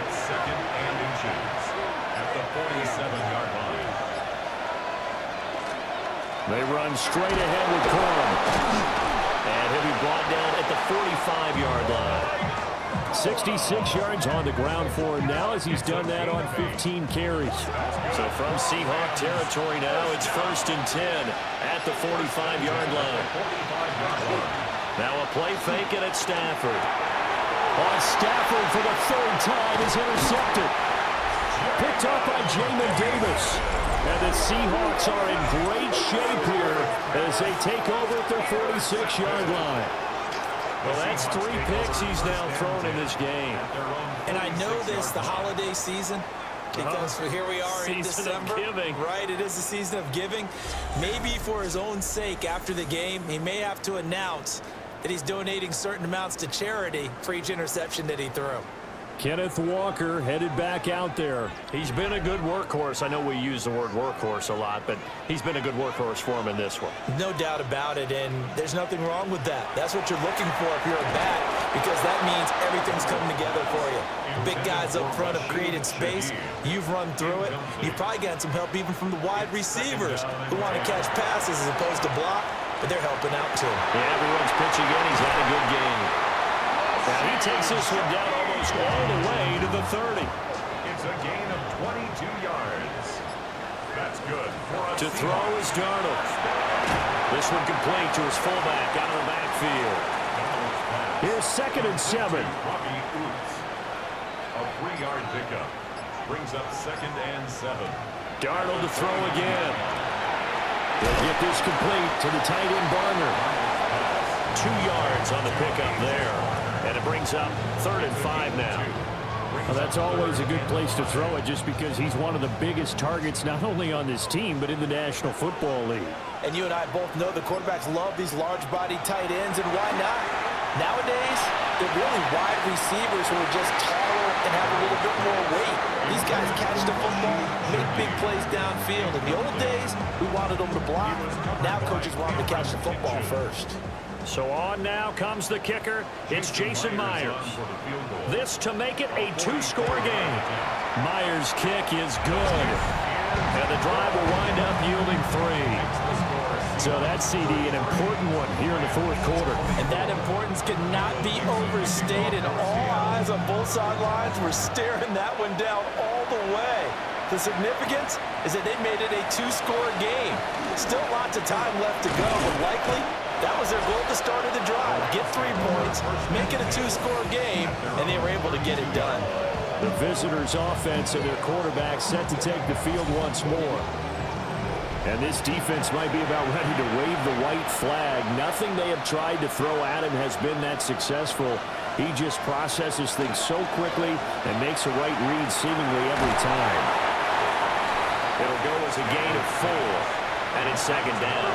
It's 2nd and inches at the 47-yard line. They run straight ahead with Corum. And he'll be brought down at the 45-yard line. 66 yards on the ground for him now as he's done that on 15 carries. So from Seahawk territory now, it's 1st and 10 at the 45-yard line. Now a play fake and it's Stafford. On Stafford for the 3rd time is intercepted. Picked up by Jamin Davis. And the Seahawks are in great shape here as they take over at their 46-yard line. Well, that's 3 picks he's now thrown in this game. And I know this, the holiday season, because here we are in December. Right, it is the season of giving. Maybe for his own sake after the game, he may have to announce that he's donating certain amounts to charity for each interception that he threw. Kenneth Walker headed back out there. He's been a good workhorse. I know we use the word workhorse a lot, but he's been a good workhorse for him in this one. No doubt about it, and there's nothing wrong with that. That's what you're looking for if you're a back, because that means everything's coming together for you. Big guys up front have created space. You've run through it. You've probably gotten some help even from the wide receivers who want to catch passes as opposed to block, but they're helping out too. Yeah, everyone's pitching in. He's had a good game. Now he takes this one down almost all the way to the 30. It's a gain of 22 yards. That's good. To throw is Darnold. This one complete to his fullback out of the backfield. Here's 2nd and 7. A 3-yard pickup. Brings up 2nd and 7. Darnold to throw again. They'll get this complete to the tight end Barner. 2 yards on the pickup there. And it brings up 3rd and 5 now. Well, that's always a good place to throw it just because he's one of the biggest targets not only on this team but in the National Football League. And you and I both know the quarterbacks love these large-body tight ends, and why not? Nowadays, they're really wide receivers who are just taller and have a little bit more weight. These guys catch the football, make big plays downfield. In the old days, we wanted them to block. Now coaches want them to catch the football first. So on now comes the kicker. It's Jason Myers. This to make it a two-score game. Myers' kick is good. And the drive will wind up yielding 3. So that CD, an important one here in the fourth quarter. And that importance cannot be overstated. All eyes on both sidelines were staring that one down all the way. The significance is that they made it a two-score game. Still lots of time left to go, but likely that was their goal at the start of the drive. Get 3 points, make it a two-score game, and they were able to get it done. The visitors' offense and their quarterback set to take the field once more. And this defense might be about ready to wave the white flag. Nothing they have tried to throw at him has been that successful. He just processes things so quickly and makes a right read seemingly every time. It'll go as a gain of 4, and it's second down.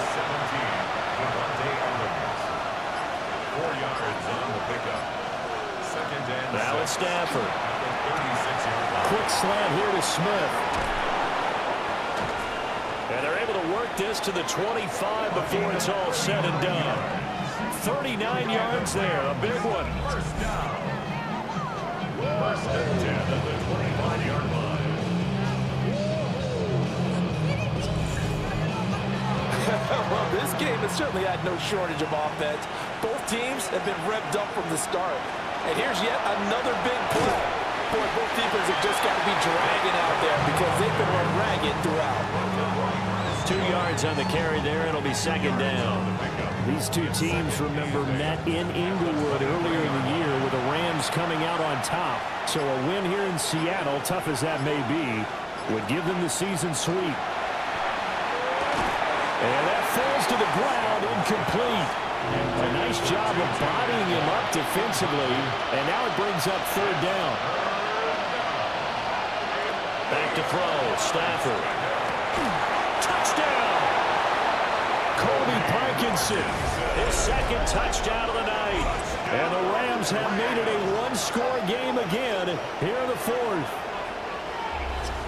4 yards on the pickup. Second and Now it's Stafford. 36-yard line. Quick slant here to Smith. And they're able to work this to the 25 before it's all said and done. 39 yards there, a big one. First down. First and 10 at the 25-yard line. Well, this game has certainly had no shortage of offense. Both teams have been revved up from the start. And here's yet another big play. Boy, both defenses have just got to be dragging out there because they've been run ragged throughout. 2 yards on the carry there. It'll be second down. These two teams, remember, met in Inglewood earlier in the year with the Rams coming out on top. So a win here in Seattle, tough as that may be, would give them the season sweep. And that falls to the ground, incomplete. A nice job of bodying him up defensively, and now it brings up third down. Back to throw, Stafford. Touchdown! Colby Parkinson, his second touchdown of the night. And the Rams have made it a one-score game again here in the fourth.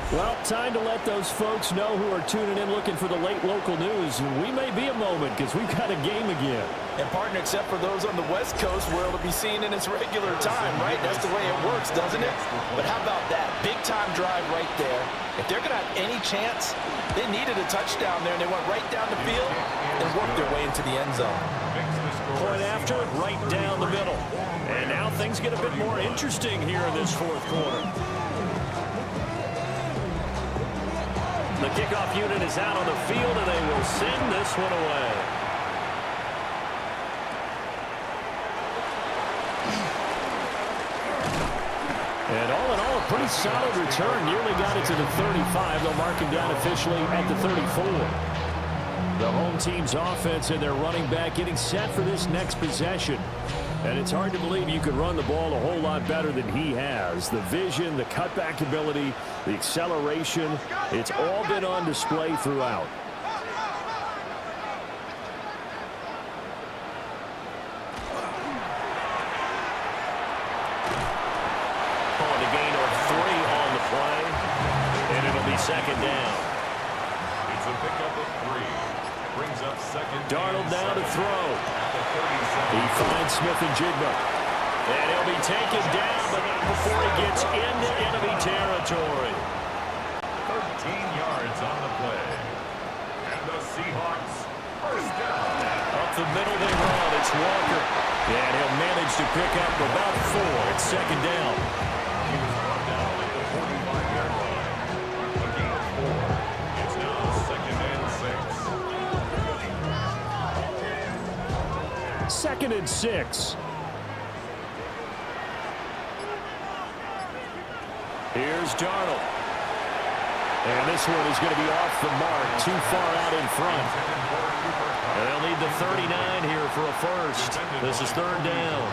Well, time to let those folks know who are tuning in looking for the late local news. We may be a moment because we've got a game again. And, partner, except for those on the West Coast where it'll be seen in its regular time, right? That's the way it works, doesn't it? But how about that? Big-time drive right there. If they're going to have any chance, they needed a touchdown there, and they went right down the field and worked their way into the end zone. Point after, right down the middle. And now things get a bit more interesting here in this fourth quarter. The kickoff unit is out on the field, and they will send this one away. And all in all, a pretty solid return. Nearly got it to the 35. They'll mark him down officially at the 34. The home team's offense and their running back getting set for this next possession. And it's hard to believe you could run the ball a whole lot better than he has. The vision, the cutback ability, the acceleration, it's all been on display throughout. On a gain of 3 on the play, and it'll be second down. It's a pickup of 3. Brings up second. Darnold now to throw. At the 37. He finds Smith and Jigba. And he'll be taken down, but not before he gets into enemy territory. 13 yards on the play. And the Seahawks first down. Up the middle they run. It's Walker. And he'll manage to pick up about 4. It's second down. He was brought down at the 45-yard line. A gain of 4. It's now second and 6. Second and 6. Here's Darnold. And this one is going to be off the mark, too far out in front. And they'll need the 39 here for a first. This is third down.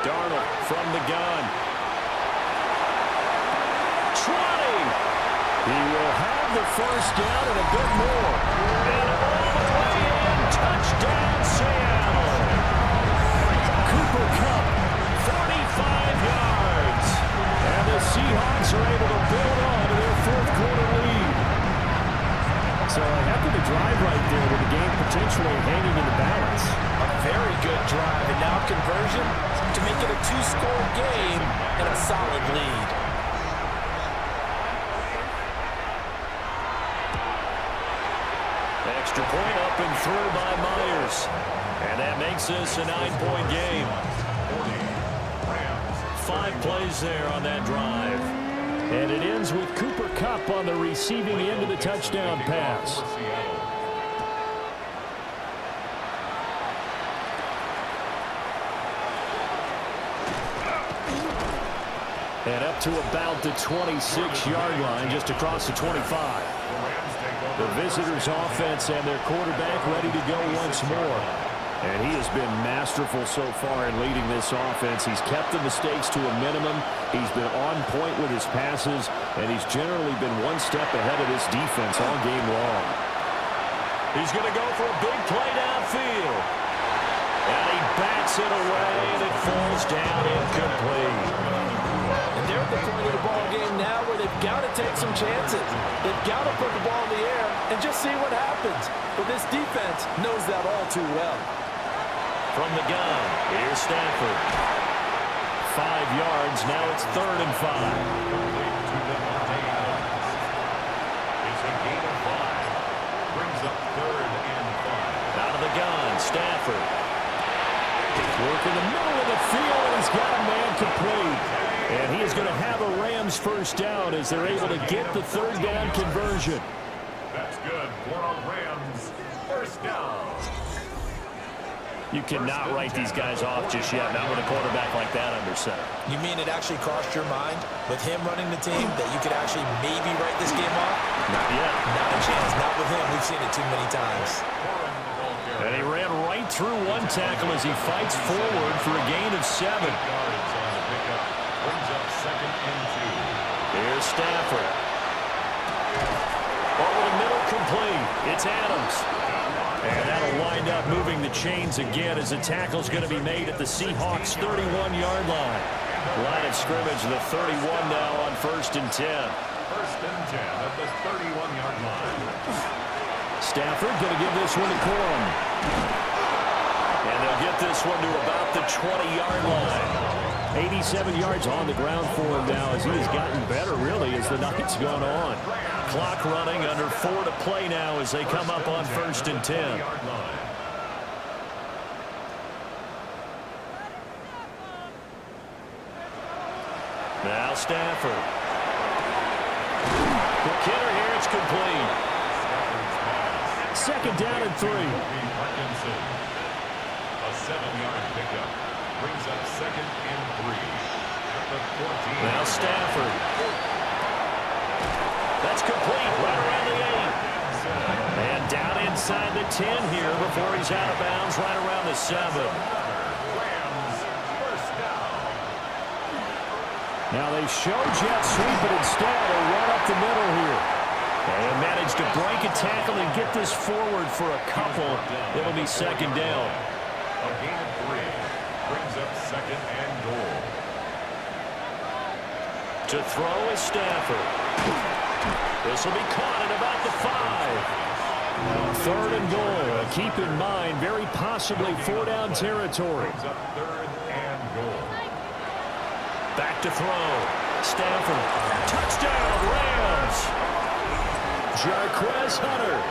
Darnold from the gun. 20. He will have the first down and a bit more. And all the way in, touchdown Seattle. Cooper Kupp, 45 game and a solid lead. Extra point up and through by Myers. And that makes this a 9-point game. 5 plays there on that drive. And it ends with Cooper Kupp on the receiving end of the touchdown pass. And up to about the 26-yard line, just across the 25. The visitors' offense and their quarterback ready to go once more. And he has been masterful so far in leading this offense. He's kept the mistakes to a minimum. He's been on point with his passes, and he's generally been one step ahead of this defense all game long. He's going to go for a big play downfield. And he bats it away, and it falls down incomplete. And they're at the point of the ball game now where they've got to take some chances. They've got to put the ball in the air and just see what happens. But this defense knows that all too well. From the gun, here's Stafford. 5 yards, now it's 3rd and 5. It's a gain of 5. Brings up 3rd and 5. Out of the gun, Stafford. Work in the middle of the field, and he's got a man complete. And he is going to have a Rams first down as they're able to get the 3rd down conversion. That's good for a Rams first down. You cannot write these guys off just yet, not with a quarterback like that under center. You mean it actually crossed your mind with him running the team that you could actually maybe write this game off? Not yet. Not a chance. Not with him. We've seen it too many times. And he ran right through one tackle as he fights forward for a gain of 7. Brings up 2nd and 2. Here's Stafford. Over the middle, complete. It's Adams. And that'll wind up moving the chains again as the tackle's going to be made at the Seahawks' 31-yard line. Line of scrimmage, the 31 now on 1st and 10. 1st and 10 at the 31-yard line. Stafford going to give this one to Corum. And they'll get this one to about the 20-yard line. 87 yards on the ground for him now as he has gotten better, really, as the night's gone on. Clock running, under 4 to play now as they come up on 1st and 10. Now Stafford. The kidder here, it's complete. 2nd down and 3. A 7-yard pickup. Brings up 2nd and 3. At the 14. Now Stafford. That's complete, right around the 8. And down inside the 10 here before he's out of bounds, right around the 7. Rams first down. Now they show jet sweep, but instead they run up the middle here. And manage to break a tackle and get this forward for a couple. It'll be 2nd down. A gain of 3. Brings up 2nd and goal. To throw is Stafford. This will be caught at about the 5. 3rd and goal. Keep in mind, very possibly 4-down territory. Brings up 3rd and goal. Back to throw. Stafford. Touchdown, Rams. Jarquez Hunter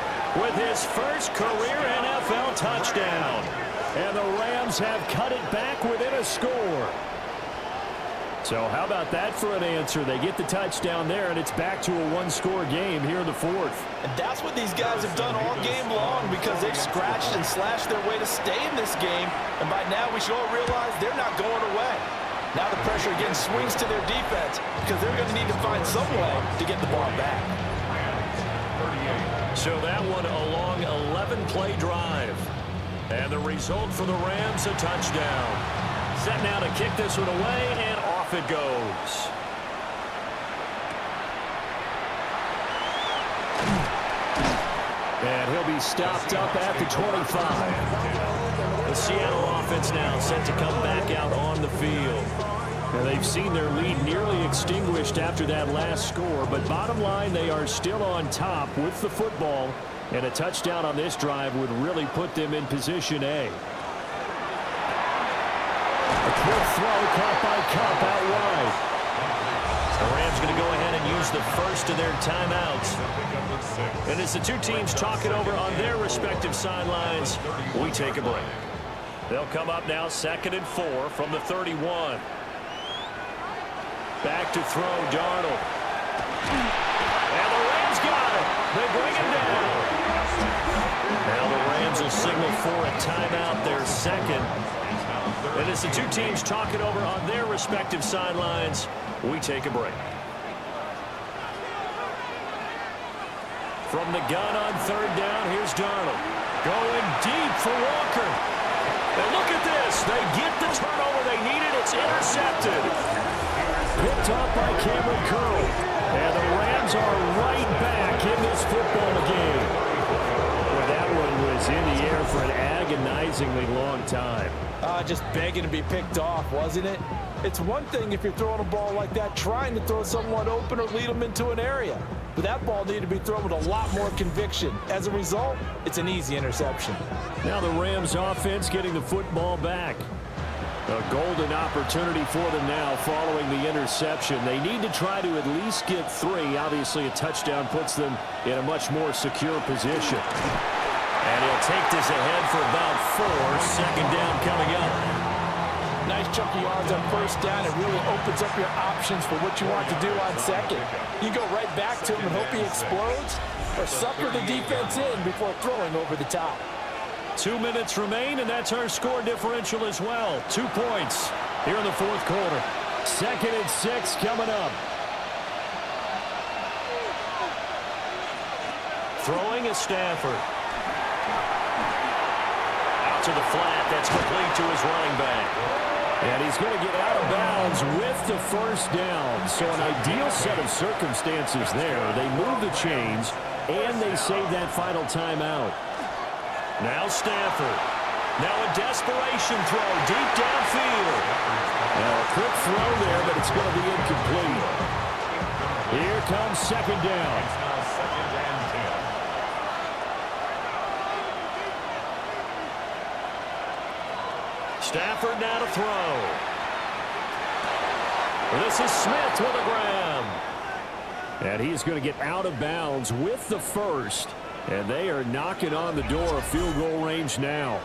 with his first career NFL touchdown. And the Rams have cut it back within a score. So how about that for an answer? They get the touchdown there, and it's back to a 1-score game here in the 4th. And that's what these guys have done all game long because they've scratched and slashed their way to stay in this game. And by now we should all realize they're not going away. Now the pressure again swings to their defense because they're going to need to find some way to get the ball back. So that one a long 11-play drive. And the result for the Rams, a touchdown. Set now to kick this one away, and off it goes. And he'll be stopped up at the 25. The Seattle offense now set to come back out on the field. Now they've seen their lead nearly extinguished after that last score, but bottom line, they are still on top with the football, and a touchdown on this drive would really put them in position A. A quick throw caught by Cup out wide. The Rams going to go ahead and use the first of their timeouts. And as the two teams talk it over on their respective sidelines, we take a break. They'll come up now 2nd and 4 from the 31. Back to throw, Darnold. And the Rams got it. They bring him down. Now the Rams will signal for a timeout, their second. And as the two teams talk it over on their respective sidelines, we take a break. From the gun on 3rd down, here's Darnold. Going deep for Walker. And look at this. They get the turnover they needed. It's intercepted. Picked off by Cameron Curl. And the Rams are right back in this football game. Well, that one was in the air for an agonizingly long time. Just begging to be picked off, wasn't it? It's one thing if you're throwing a ball like that, trying to throw someone open or lead them into an area. But that ball needed to be thrown with a lot more conviction. As a result, it's an easy interception. Now the Rams offense getting the football back. A golden opportunity for them now following the interception. They need to try to at least get 3. Obviously, a touchdown puts them in a much more secure position. And he'll take this ahead for about 4. 2nd down coming up. Nice chunky yards on 1st down. It really opens up your options for what you want to do on 2nd. You go right back to him and hope he explodes, or sucker the defense in before throwing over the top. 2 minutes remain, and that's our score differential as well. 2 points here in the 4th quarter. 2nd and 6 coming up. Throwing is Stafford. Out to the flat. That's complete to his running back. And he's going to get out of bounds with the 1st down. So an ideal set of circumstances there. They move the chains, and they save that final timeout. Now Stafford. Now a desperation throw deep downfield. Now a quick throw there, but it's going to be incomplete. Here comes 2nd down. Stafford now to throw. This is Smith with a grab. And he's going to get out of bounds with the 1st. And they are knocking on the door of field goal range now.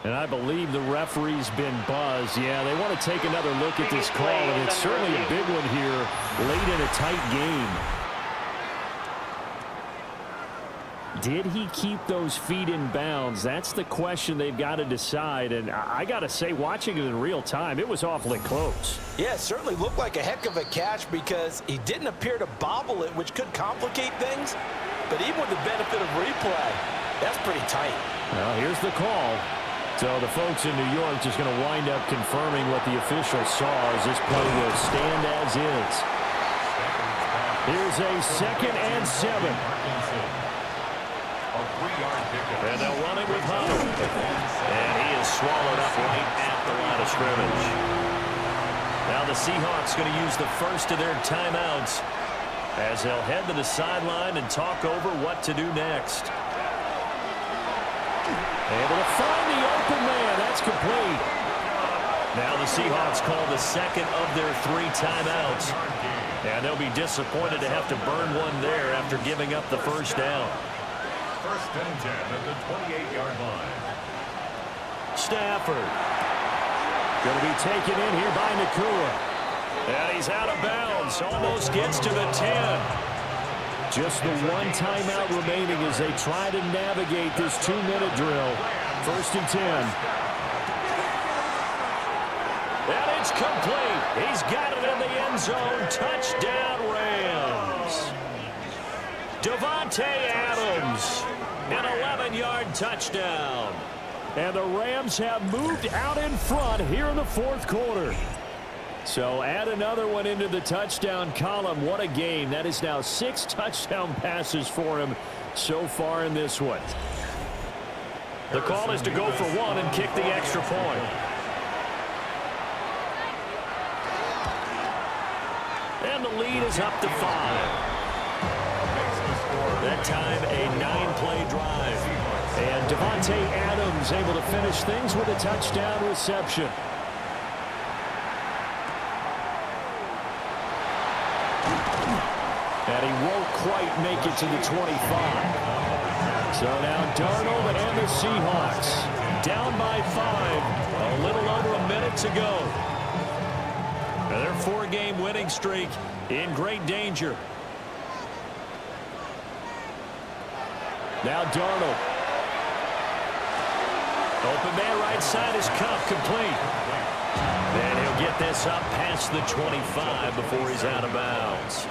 And I believe the referee's been buzzed. Yeah, they want to take another look at this call, and it's certainly a big one here late in a tight game. Did he keep those feet in bounds? That's the question they've got to decide. And I got to say, watching it in real time, it was awfully close. Yeah, it certainly looked like a heck of a catch because he didn't appear to bobble it, which could complicate things. But even with the benefit of replay, that's pretty tight. Well, here's the call. So the folks in New York just going to wind up confirming what the official saw as this play will stand as is. Here's a 2nd and 7. And they'll run it with Hunt. And he is swallowed up right at the line of scrimmage. Now the Seahawks going to use the 1st of their timeouts as they'll head to the sideline and talk over what to do next. Able to find the open man. That's complete. Now the Seahawks call the 2nd of their 3 timeouts. And they'll be disappointed to have to burn one there after giving up the 1st down. 1st and 10 at the 28-yard line. Stafford. Going to be taken in here by Nakua. And he's out of bounds. Almost gets to the 10. Just the 1 timeout remaining as they try to navigate this 2-minute drill. 1st and 10. And it's complete. He's got it in the end zone. Touchdown, Rams. Devontae Adams, an 11-yard touchdown. And the Rams have moved out in front here in the 4th quarter. So add another one into the touchdown column. What a game. That is now 6 touchdown passes for him so far in this one. The call is to go for 1 and kick the extra point. And the lead is up to 5. That time, a 9-play drive. And Devontae Adams able to finish things with a touchdown reception. And he won't quite make it to the 25. So now Darnold and the Seahawks down by 5. A little over a minute to go. And their 4-game winning streak in great danger. Now Darnold. Open man right side is Cup, complete. And he'll get this up past the 25 before he's out of bounds.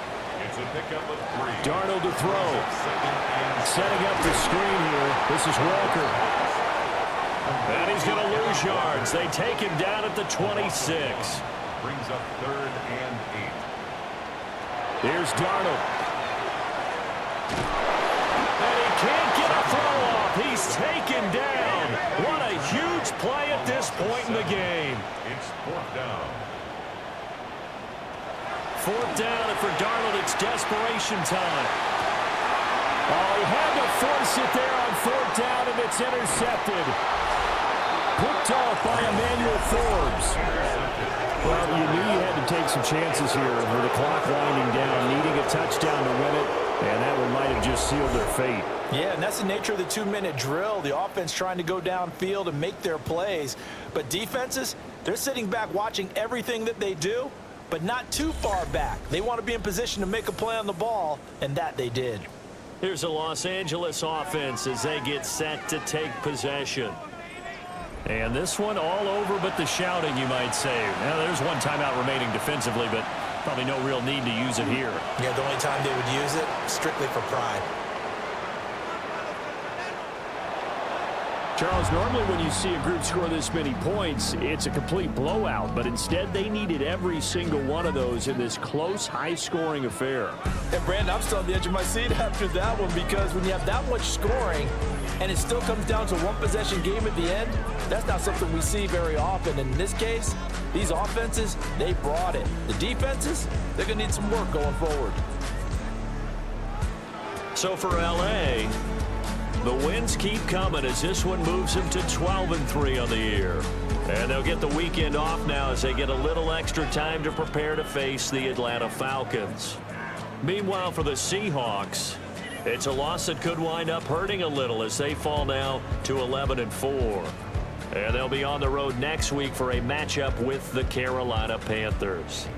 It's a pickup of 3. Darnold to throw. Setting up the screen here. This is Walker. And he's going to lose yards. They take him down at the 26. Brings up 3rd and 8. Here's Darnold. And he can't get a throw off. He's taken down. What a huge play at this point in the game. It's 4th down. 4th down, and for Darnold, it's desperation time. Oh, he had to force it there on 4th down, and it's intercepted. Picked off by Emmanuel Forbes. Well, you knew you had to take some chances here with the clock winding down, needing a touchdown to win it, and that one might have just sealed their fate. Yeah, and that's the nature of the 2-minute drill. The offense trying to go downfield and make their plays. But defenses, they're sitting back watching everything that they do, but not too far back. They want to be in position to make a play on the ball, and that they did. Here's a Los Angeles offense as they get set to take possession. And this one all over but the shouting, you might say. Now, there's one timeout remaining defensively, but probably no real need to use it here. Yeah, the only time they would use it, strictly for pride. Charles, normally when you see a group score this many points, it's a complete blowout. But instead, they needed every single one of those in this close, high-scoring affair. And, Brandon, I'm still on the edge of my seat after that one because when you have that much scoring and it still comes down to one possession game at the end, that's not something we see very often. In this case, these offenses, they brought it. The defenses, they're going to need some work going forward. So for L.A., the wins keep coming as this one moves them to 12-3 on the year. And they'll get the weekend off now as they get a little extra time to prepare to face the Atlanta Falcons. Meanwhile, for the Seahawks, it's a loss that could wind up hurting a little as they fall now to 11-4. And they'll be on the road next week for a matchup with the Carolina Panthers.